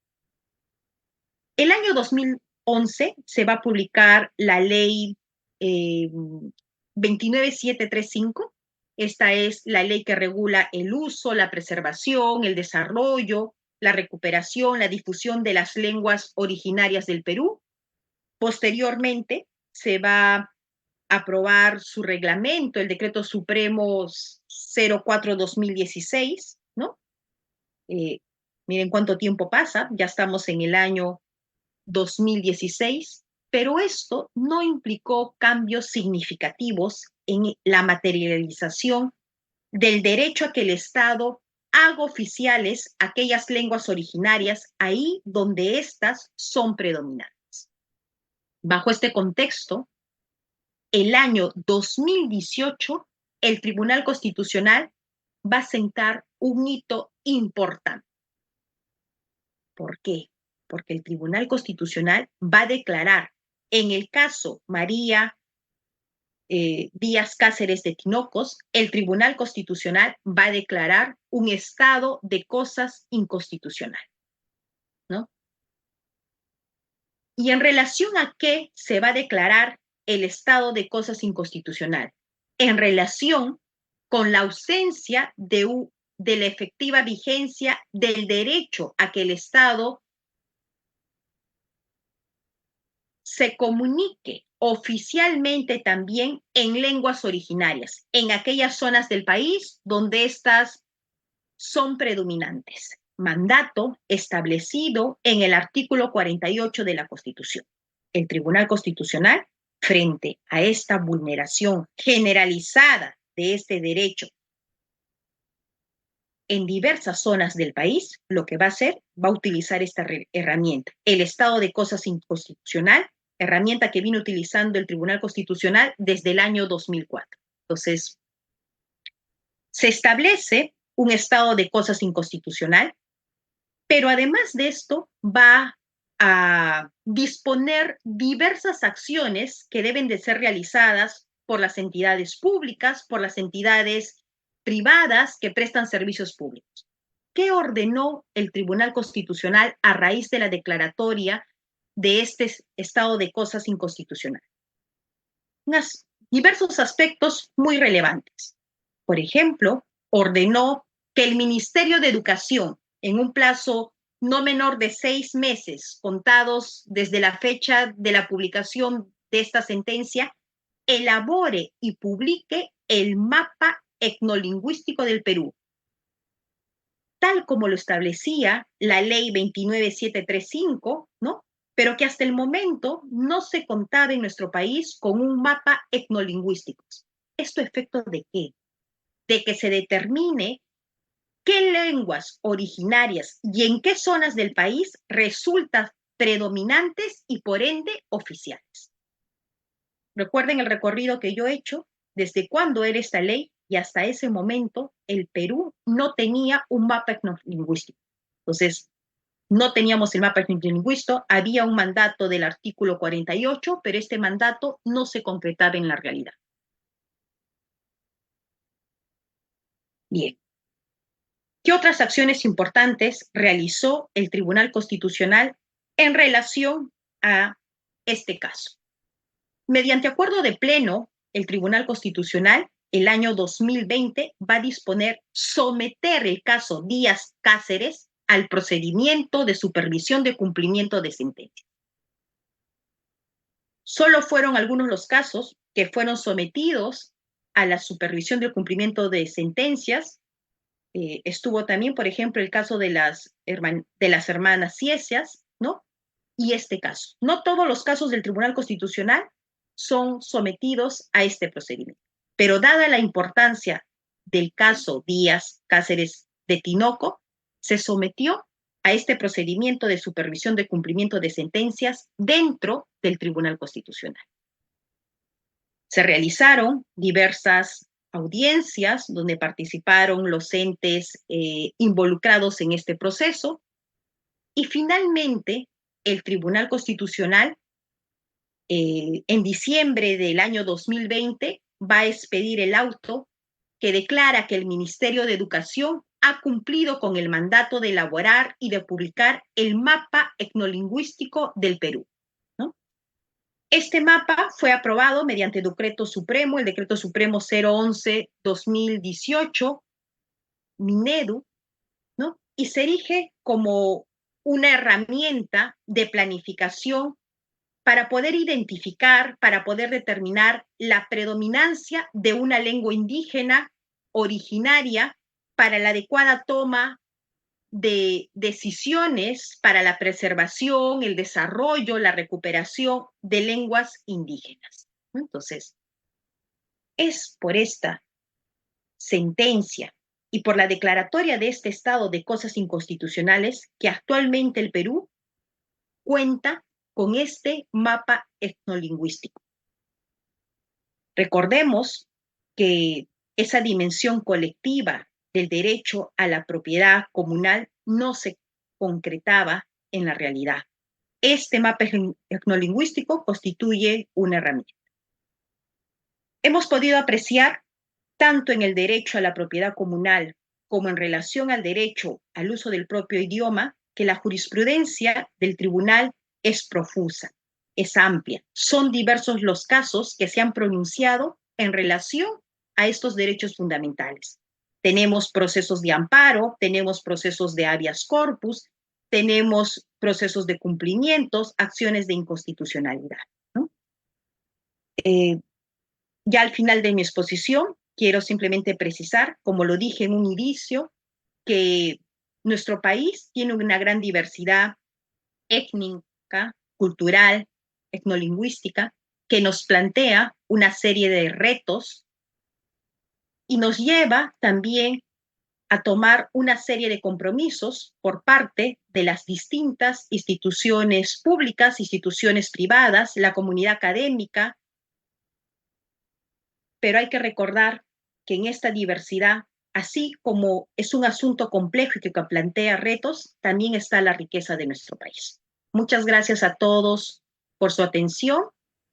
El año 2011 se va a publicar la ley 29735. Esta es la ley que regula el uso, la preservación, el desarrollo, la recuperación, la difusión de las lenguas originarias del Perú. Posteriormente se va a aprobar su reglamento, el Decreto Supremo 04-2016, ¿no? Miren cuánto tiempo pasa, ya estamos en el año 2016, pero esto no implicó cambios significativos en la materialización del derecho a que el Estado haga oficiales aquellas lenguas originarias ahí donde éstas son predominantes. Bajo este contexto, el año 2018, el Tribunal Constitucional va a sentar un hito importante. ¿Por qué? Porque el Tribunal Constitucional va a declarar, en el caso María Díaz Cáceres de Tinocos, el Tribunal Constitucional va a declarar un estado de cosas inconstitucional, ¿no? Y en relación a qué se va a declarar el estado de cosas inconstitucional, en relación con la ausencia de la efectiva vigencia del derecho a que el Estado se comunique oficialmente también en lenguas originarias, en aquellas zonas del país donde éstas son predominantes. Mandato establecido en el artículo 48 de la Constitución. El Tribunal Constitucional, frente a esta vulneración generalizada de este derecho en diversas zonas del país, lo que va a hacer, va a utilizar esta herramienta, el estado de cosas inconstitucional, herramienta que vino utilizando el Tribunal Constitucional desde el año 2004. Entonces, se establece un estado de cosas inconstitucional, pero además de esto va a disponer diversas acciones que deben de ser realizadas por las entidades públicas, por las entidades privadas que prestan servicios públicos. ¿Qué ordenó el Tribunal Constitucional a raíz de la declaratoria de este estado de cosas inconstitucional? Diversos aspectos muy relevantes. Por ejemplo, ordenó que el Ministerio de Educación, en un plazo no menor de 6 meses contados desde la fecha de la publicación de esta sentencia, elabore y publique el mapa etnolingüístico del Perú, tal como lo establecía la ley 29735, ¿no? pero que hasta el momento no se contaba en nuestro país con un mapa etnolingüístico. ¿Esto efecto de qué? De que se determine qué lenguas originarias y en qué zonas del país resultan predominantes y por ende oficiales. Recuerden el recorrido que yo he hecho desde cuándo era esta ley y hasta ese momento el Perú no tenía un mapa etnolingüístico. Entonces, no teníamos el mapa etnolingüístico, había un mandato del artículo 48, pero este mandato no se concretaba en la realidad. Bien. ¿Qué otras acciones importantes realizó el Tribunal Constitucional en relación a este caso? Mediante acuerdo de pleno, el Tribunal Constitucional el año 2020 va a disponer someter el caso Díaz Cáceres al procedimiento de supervisión de cumplimiento de sentencia. Solo fueron algunos los casos que fueron sometidos a la supervisión del cumplimiento de sentencias. Estuvo también, por ejemplo, el caso de las hermanas Ciesias, ¿no? Y este caso. No todos los casos del Tribunal Constitucional son sometidos a este procedimiento. Pero dada la importancia del caso Díaz Cáceres de Tinoco, se sometió a este procedimiento de supervisión de cumplimiento de sentencias dentro del Tribunal Constitucional. Se realizaron diversas audiencias donde participaron los entes involucrados en este proceso y finalmente el Tribunal Constitucional en diciembre del año 2020 va a expedir el auto que declara que el Ministerio de Educación ha cumplido con el mandato de elaborar y de publicar el mapa etnolingüístico del Perú. Este mapa fue aprobado mediante decreto supremo, el decreto supremo 011-2018, Minedu, ¿no? Y se erige como una herramienta de planificación para poder identificar, para poder determinar la predominancia de una lengua indígena originaria para la adecuada toma de decisiones para la preservación, el desarrollo, la recuperación de lenguas indígenas. Entonces, es por esta sentencia y por la declaratoria de este estado de cosas inconstitucionales que actualmente el Perú cuenta con este mapa etnolingüístico. Recordemos que esa dimensión colectiva del derecho a la propiedad comunal no se concretaba en la realidad. Este mapa etnolingüístico constituye una herramienta. Hemos podido apreciar, tanto en el derecho a la propiedad comunal como en relación al derecho al uso del propio idioma, que la jurisprudencia del tribunal es profusa, es amplia. Son diversos los casos que se han pronunciado en relación a estos derechos fundamentales. Tenemos procesos de amparo, tenemos procesos de habeas corpus, tenemos procesos de cumplimientos, acciones de inconstitucionalidad, ¿no? Ya al final de mi exposición, quiero simplemente precisar, como lo dije en un inicio, que nuestro país tiene una gran diversidad étnica, cultural, etnolingüística, que nos plantea una serie de retos y nos lleva también a tomar una serie de compromisos por parte de las distintas instituciones públicas, instituciones privadas, la comunidad académica, pero hay que recordar que en esta diversidad, así como es un asunto complejo y que plantea retos, también está la riqueza de nuestro país. Muchas gracias a todos por su atención.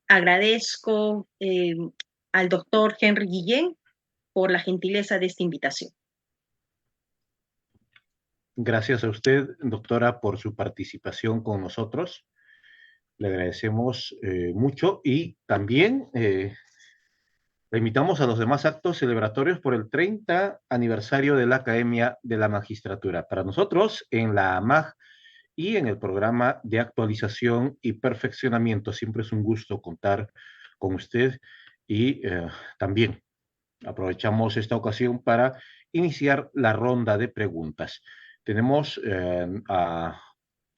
Agradezco al doctor Henry Guillén por la gentileza de esta invitación. Gracias a usted, doctora, por su participación con nosotros. Le agradecemos mucho y también le invitamos a los demás actos celebratorios por el 30 aniversario de la Academia de la Magistratura. Para nosotros, en la AMAG y en el programa de actualización y perfeccionamiento, siempre es un gusto contar con usted y también aprovechamos esta ocasión para iniciar la ronda de preguntas. Tenemos a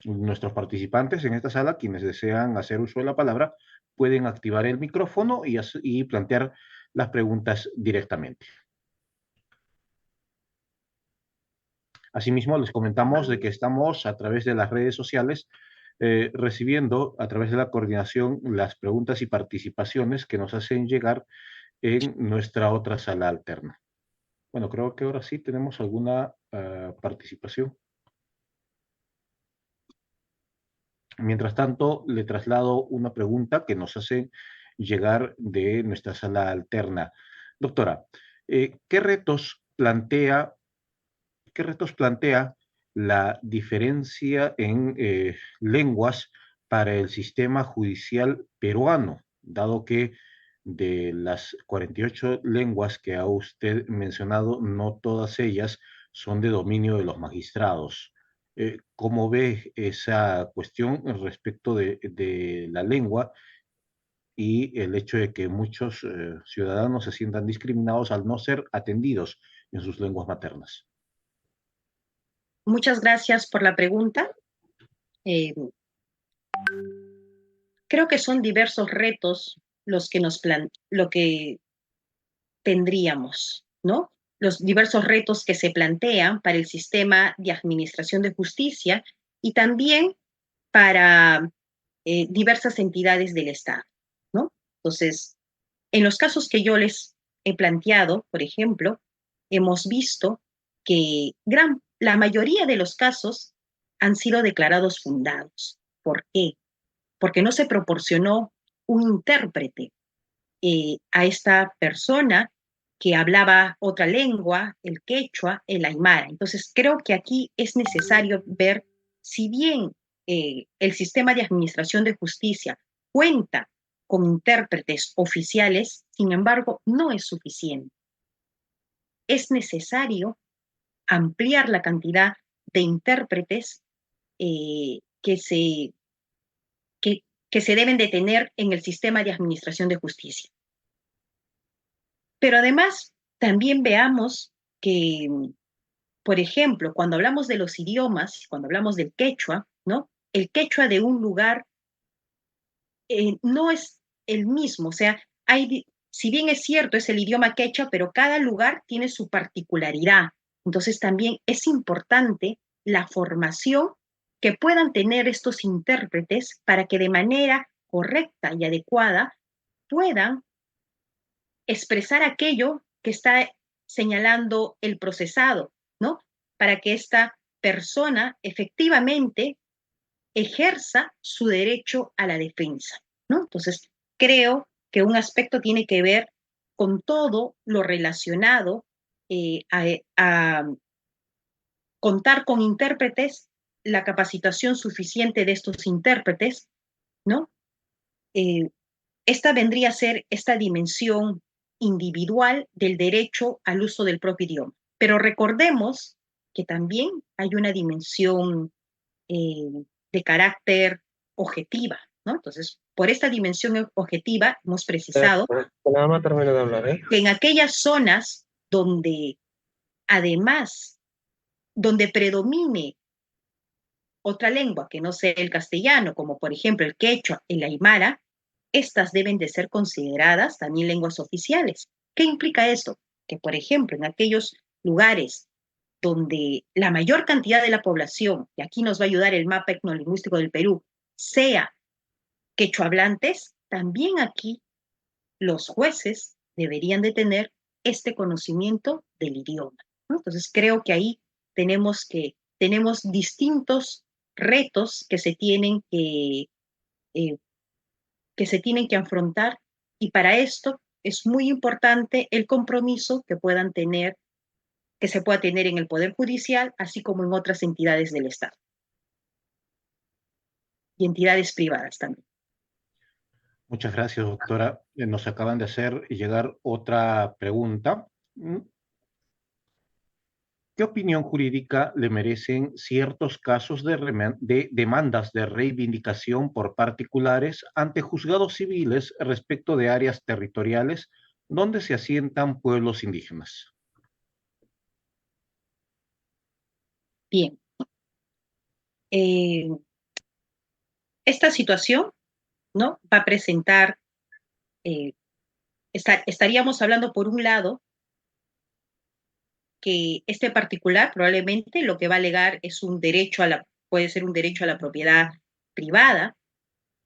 Nuestros participantes en esta sala, quienes desean hacer uso de la palabra, pueden activar el micrófono y plantear las preguntas directamente. Asimismo, les comentamos de que estamos a través de las redes sociales recibiendo a través de la coordinación las preguntas y participaciones que nos hacen llegar en nuestra otra sala alterna. Bueno, creo que ahora sí tenemos alguna participación. Mientras tanto, le traslado una pregunta que nos hace llegar de nuestra sala alterna. Doctora, ¿qué retos plantea la diferencia en lenguas para el sistema judicial peruano, dado que de las 48 lenguas que ha usted mencionado, no todas ellas son de dominio de los magistrados? ¿Cómo ve esa cuestión respecto de la lengua y el hecho de que muchos ciudadanos se sientan discriminados al no ser atendidos en sus lenguas maternas? Muchas gracias por la pregunta. Creo que son diversos retos lo que tendríamos, ¿no? Los diversos retos que se plantean para el sistema de administración de justicia y también para diversas entidades del Estado, ¿no? Entonces, en los casos que yo les he planteado, por ejemplo, hemos visto que la mayoría de los casos han sido declarados fundados. ¿Por qué? Porque no se proporcionó un intérprete a esta persona que hablaba otra lengua, el quechua, el aymara. Entonces, creo que aquí es necesario ver si bien el sistema de administración de justicia cuenta con intérpretes oficiales, sin embargo, no es suficiente. Es necesario ampliar la cantidad de intérpretes que se deben de tener en el sistema de administración de justicia. Pero además, también veamos que, por ejemplo, cuando hablamos de los idiomas, cuando hablamos del quechua, ¿no? El quechua de un lugar no es el mismo, o sea, si bien es cierto, es el idioma quechua, pero cada lugar tiene su particularidad. Entonces también es importante la formación que puedan tener estos intérpretes para que de manera correcta y adecuada puedan expresar aquello que está señalando el procesado, ¿no? Para que esta persona efectivamente ejerza su derecho a la defensa, ¿no? Entonces, creo que un aspecto tiene que ver con todo lo relacionado a contar con intérpretes, la capacitación suficiente de estos intérpretes, ¿no? Esta vendría a ser esta dimensión individual del derecho al uso del propio idioma. Pero recordemos que también hay una dimensión de carácter objetiva, ¿no? Entonces, por esta dimensión objetiva hemos precisado Nada más termino de hablar, ¿eh? que en aquellas zonas donde, además, donde predomine otra lengua que no sea el castellano, como por ejemplo el quechua, el aymara, estas deben de ser consideradas también lenguas oficiales. ¿Qué implica esto? Que, por ejemplo, en aquellos lugares donde la mayor cantidad de la población, y aquí nos va a ayudar el mapa etnolingüístico del Perú, sea quechohablantes, también aquí los jueces deberían de tener este conocimiento del idioma, ¿no? Entonces creo que ahí tenemos distintos retos que se tienen que afrontar, y para esto es muy importante el compromiso que se pueda tener en el Poder Judicial, así como en otras entidades del Estado y entidades privadas también. Muchas gracias, doctora. Nos acaban de hacer llegar otra pregunta. ¿Qué opinión jurídica le merecen ciertos casos de demandas de reivindicación por particulares ante juzgados civiles respecto de áreas territoriales donde se asientan pueblos indígenas? Bien. esta situación, ¿no?, va a presentar, estaríamos hablando por un lado que este particular probablemente lo que va a alegar es puede ser un derecho a la propiedad privada,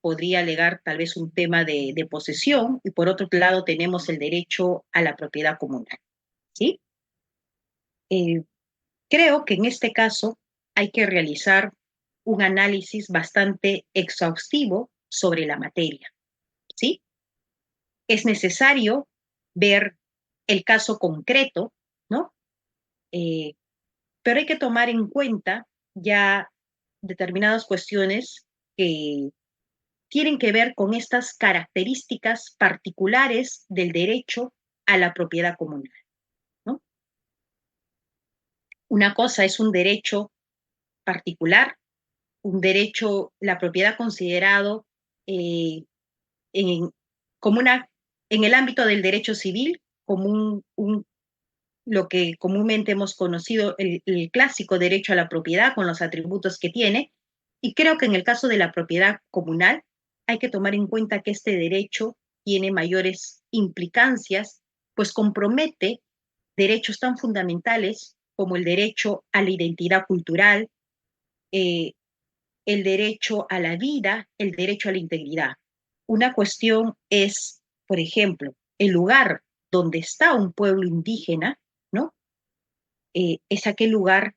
podría alegar tal vez un tema de posesión, y por otro lado tenemos el derecho a la propiedad comunal, ¿sí? Eh, Creo que en este caso hay que realizar un análisis bastante exhaustivo sobre la materia, ¿sí? Es necesario ver el caso concreto, ¿no? Eh, pero hay que tomar en cuenta ya determinadas cuestiones que tienen que ver con estas características particulares del derecho a la propiedad comunal, ¿no? Una cosa es un derecho particular, un derecho, la propiedad considerado eh, en, como en el ámbito del derecho civil, como lo que comúnmente hemos conocido, el clásico derecho a la propiedad con los atributos que tiene. Y creo que en el caso de la propiedad comunal hay que tomar en cuenta que este derecho tiene mayores implicancias, pues compromete derechos tan fundamentales como el derecho a la identidad cultural, eh, el derecho a la vida, el derecho a la integridad. Una cuestión es, por ejemplo, el lugar donde está un pueblo indígena, ¿no? Es aquel lugar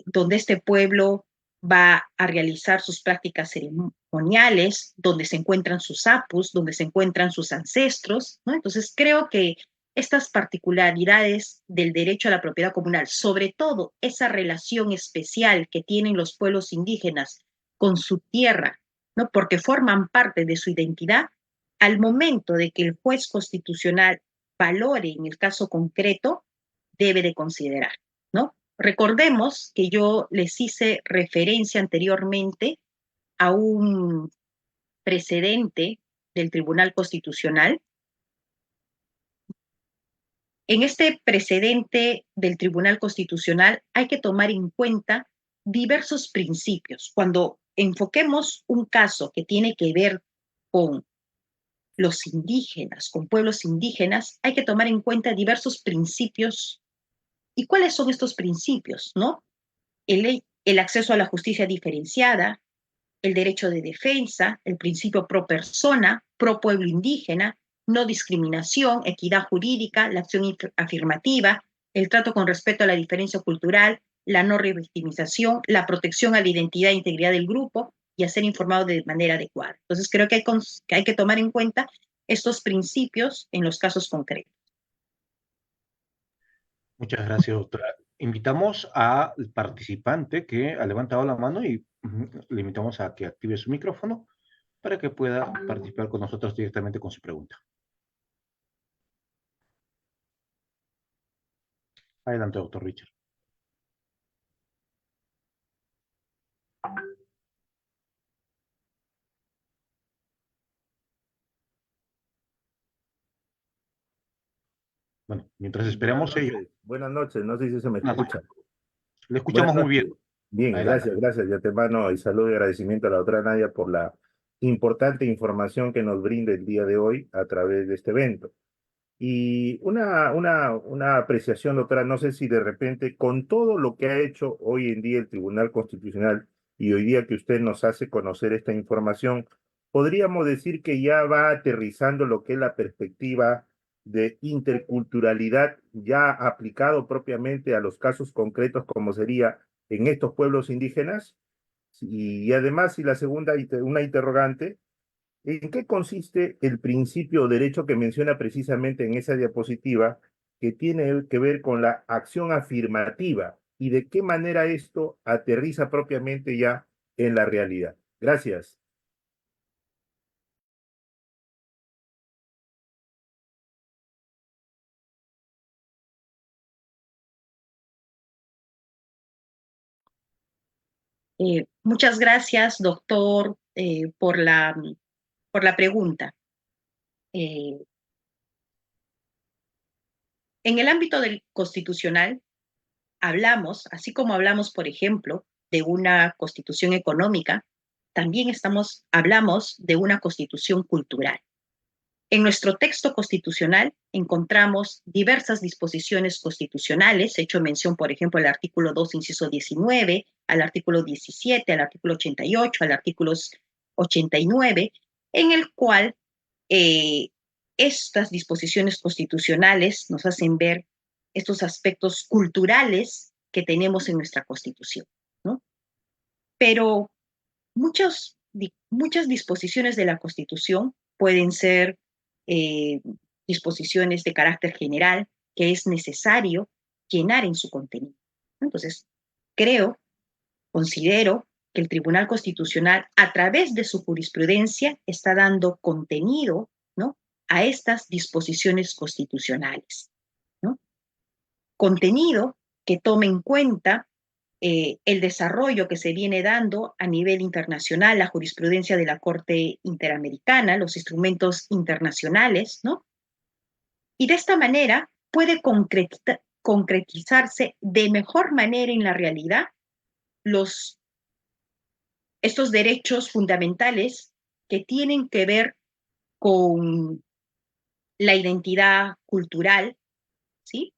donde este pueblo va a realizar sus prácticas ceremoniales, donde se encuentran sus apus, donde se encuentran sus ancestros, ¿no? Entonces creo que estas particularidades del derecho a la propiedad comunal, sobre todo esa relación especial que tienen los pueblos indígenas con su tierra, ¿no?, porque forman parte de su identidad, al momento de que el juez constitucional valore en el caso concreto, debe de considerar, ¿no? Recordemos que yo les hice referencia anteriormente a un precedente del Tribunal Constitucional. En este precedente del Tribunal Constitucional hay que tomar en cuenta diversos principios. Cuando enfoquemos un caso que tiene que ver con los indígenas, con pueblos indígenas, hay que tomar en cuenta diversos principios. ¿Y cuáles son estos principios, no? El acceso a la justicia diferenciada, el derecho de defensa, el principio pro persona, pro pueblo indígena, no discriminación, equidad jurídica, la acción afirmativa, el trato con respeto a la diferencia cultural, la no revictimización, la protección a la identidad e integridad del grupo y a ser informado de manera adecuada. Entonces creo que hay que tomar en cuenta estos principios en los casos concretos. Muchas gracias, doctora. Invitamos al participante que ha levantado la mano y le invitamos a que active su micrófono para que pueda participar con nosotros directamente con su pregunta. Adelante, doctor Richard. Bueno, mientras esperamos ello. Buenas noches, no sé si se me escucha. Le escuchamos muy bien. Bien, Adelante. gracias de antemano y saludo y agradecimiento a la doctora Nadia por la importante información que nos brinda el día de hoy a través de este evento. Y una apreciación, doctora, no sé si de repente con todo lo que ha hecho hoy en día el Tribunal Constitucional y hoy día que usted nos hace conocer esta información, podríamos decir que ya va aterrizando lo que es la perspectiva de interculturalidad ya aplicado propiamente a los casos concretos como sería en estos pueblos indígenas. Y además, y la segunda, una interrogante, ¿en qué consiste el principio o derecho que menciona precisamente en esa diapositiva que tiene que ver con la acción afirmativa y de qué manera esto aterriza propiamente ya en la realidad? Gracias. Muchas gracias, doctor, por la pregunta. En el ámbito del constitucional hablamos, así como hablamos, por ejemplo, de una constitución económica, también hablamos de una constitución cultural. En nuestro texto constitucional encontramos diversas disposiciones constitucionales, he hecho mención, por ejemplo, al artículo 2, inciso 19, al artículo 17, al artículo 88, al artículo 89, en el cual estas disposiciones constitucionales nos hacen ver estos aspectos culturales que tenemos en nuestra Constitución, ¿no? Pero muchas disposiciones de la Constitución pueden ser disposiciones de carácter general que es necesario llenar en su contenido. Entonces, considero que el Tribunal Constitucional, a través de su jurisprudencia, está dando contenido, ¿no?, a estas disposiciones constitucionales, ¿no? Contenido que tome en cuenta el desarrollo que se viene dando a nivel internacional, la jurisprudencia de la Corte Interamericana, los instrumentos internacionales, ¿no? Y de esta manera puede concretizarse de mejor manera en la realidad estos derechos fundamentales que tienen que ver con la identidad cultural, ¿sí?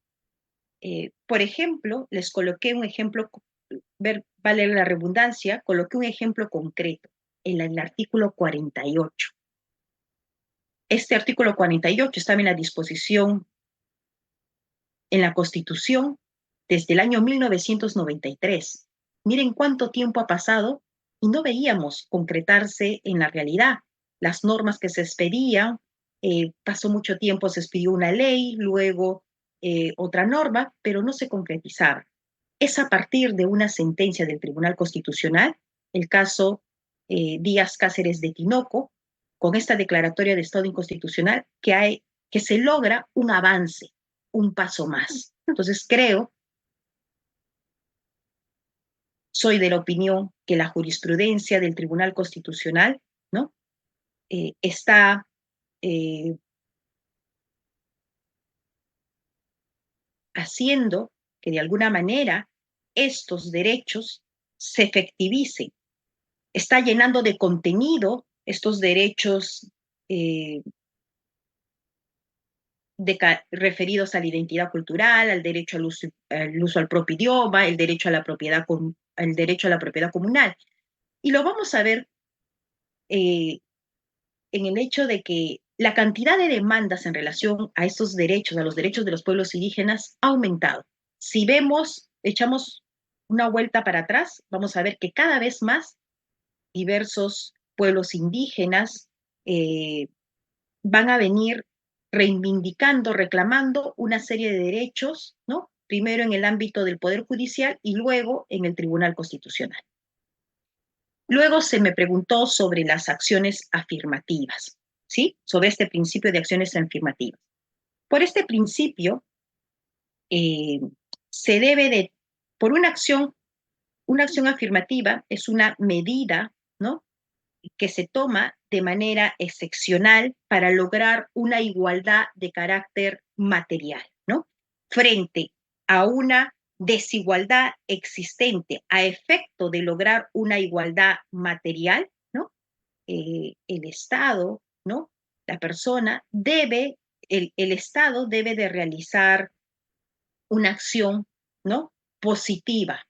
Por ejemplo, les coloqué un ejemplo, vale la redundancia, coloqué un ejemplo concreto en el artículo 48. Este artículo 48 estaba en la disposición, en la Constitución, desde el año 1993. Miren cuánto tiempo ha pasado y no veíamos concretarse en la realidad. Las normas que se expedían, pasó mucho tiempo, se expidió una ley, luego otra norma, pero no se concretizaba. Es a partir de una sentencia del Tribunal Constitucional, el caso Díaz Cáceres de Tinoco, con esta declaratoria de Estado inconstitucional, que se logra un avance, un paso más. Entonces soy de la opinión que la jurisprudencia del Tribunal Constitucional, ¿no?, está haciendo que de alguna manera estos derechos se efectivicen. Está llenando de contenido estos derechos referidos a la identidad cultural, al derecho al uso al propio idioma, el derecho a la propiedad comunal. Y lo vamos a ver en el hecho de que la cantidad de demandas en relación a estos derechos, a los derechos de los pueblos indígenas, ha aumentado. Si echamos una vuelta para atrás, vamos a ver que cada vez más diversos pueblos indígenas van a venir reivindicando, reclamando una serie de derechos, ¿no?, primero en el ámbito del Poder Judicial y luego en el Tribunal Constitucional. Luego se me preguntó sobre las acciones afirmativas, ¿sí?, sobre este principio de acciones afirmativas. Por este principio, se debe de, por una acción afirmativa es una medida, ¿no?, que se toma de manera excepcional para lograr una igualdad de carácter material, ¿no?, frente a una desigualdad existente a efecto de lograr una igualdad material, ¿no? El Estado, ¿no?, la persona el Estado debe de realizar una acción, ¿no?, positiva.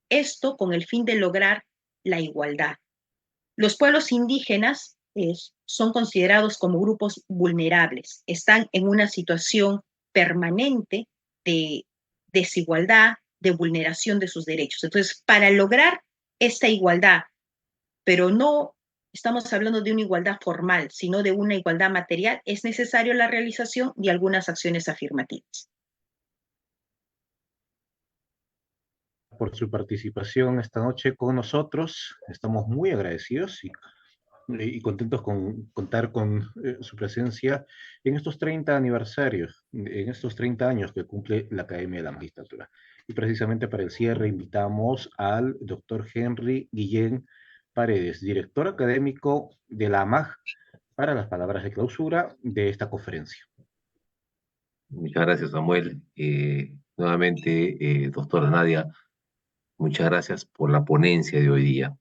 Esto con el fin de lograr la igualdad. Los pueblos indígenas son considerados como grupos vulnerables, están en una situación permanente de desigualdad, de vulneración de sus derechos. Entonces, para lograr esta igualdad, pero no estamos hablando de una igualdad formal, sino de una igualdad material, es necesario la realización de algunas acciones afirmativas. Por su participación esta noche con nosotros. Estamos muy agradecidos y contentos con contar con su presencia en estos 30 aniversarios, en estos 30 años que cumple la Academia de la Magistratura. Y precisamente para el cierre invitamos al doctor Henry Guillén Paredes, director académico de la AMAG, para las palabras de clausura de esta conferencia. Muchas gracias, Samuel. Nuevamente, doctora Nadia, muchas gracias por la ponencia de hoy día.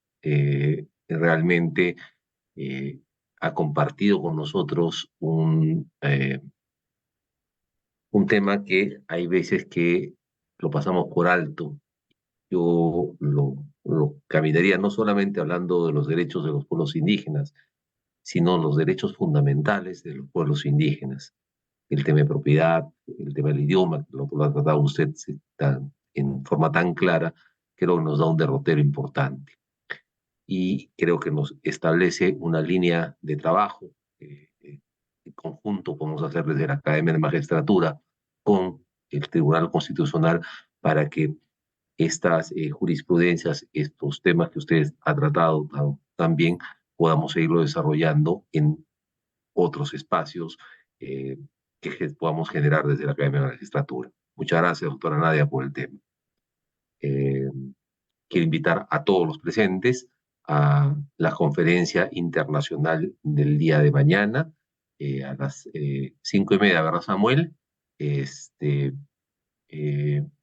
realmente ha compartido con nosotros un tema que hay veces que lo pasamos por alto. Yo lo caminaría no solamente hablando de los derechos de los pueblos indígenas, sino los derechos fundamentales de los pueblos indígenas. El tema de propiedad, el tema del idioma, que lo ha tratado usted en forma tan clara, creo que nos da un derrotero importante. Y creo que nos establece una línea de trabajo en conjunto podemos hacer desde la Academia de Magistratura con el Tribunal Constitucional para que estas jurisprudencias, estos temas que ustedes han tratado también, podamos seguirlo desarrollando en otros espacios que podamos generar desde la Academia de Magistratura. Muchas gracias, doctora Nadia, por el tema. Quiero invitar a todos los presentes a la conferencia internacional del día de mañana, a las 5:30, ¿verdad, Samuel?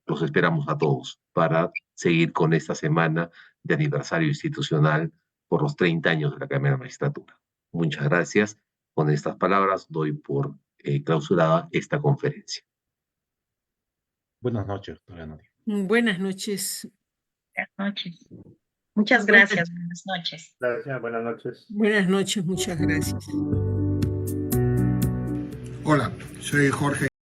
Los esperamos a todos para seguir con esta semana de aniversario institucional por los 30 años de la Academia de la Magistratura. Muchas gracias. Con estas palabras doy por clausurada esta conferencia. Buenas noches, doctora Nadia. Buenas noches. Buenas noches. Muchas gracias. Buenas noches. Gracias, buenas noches. Buenas noches, muchas gracias. Hola, soy Jorge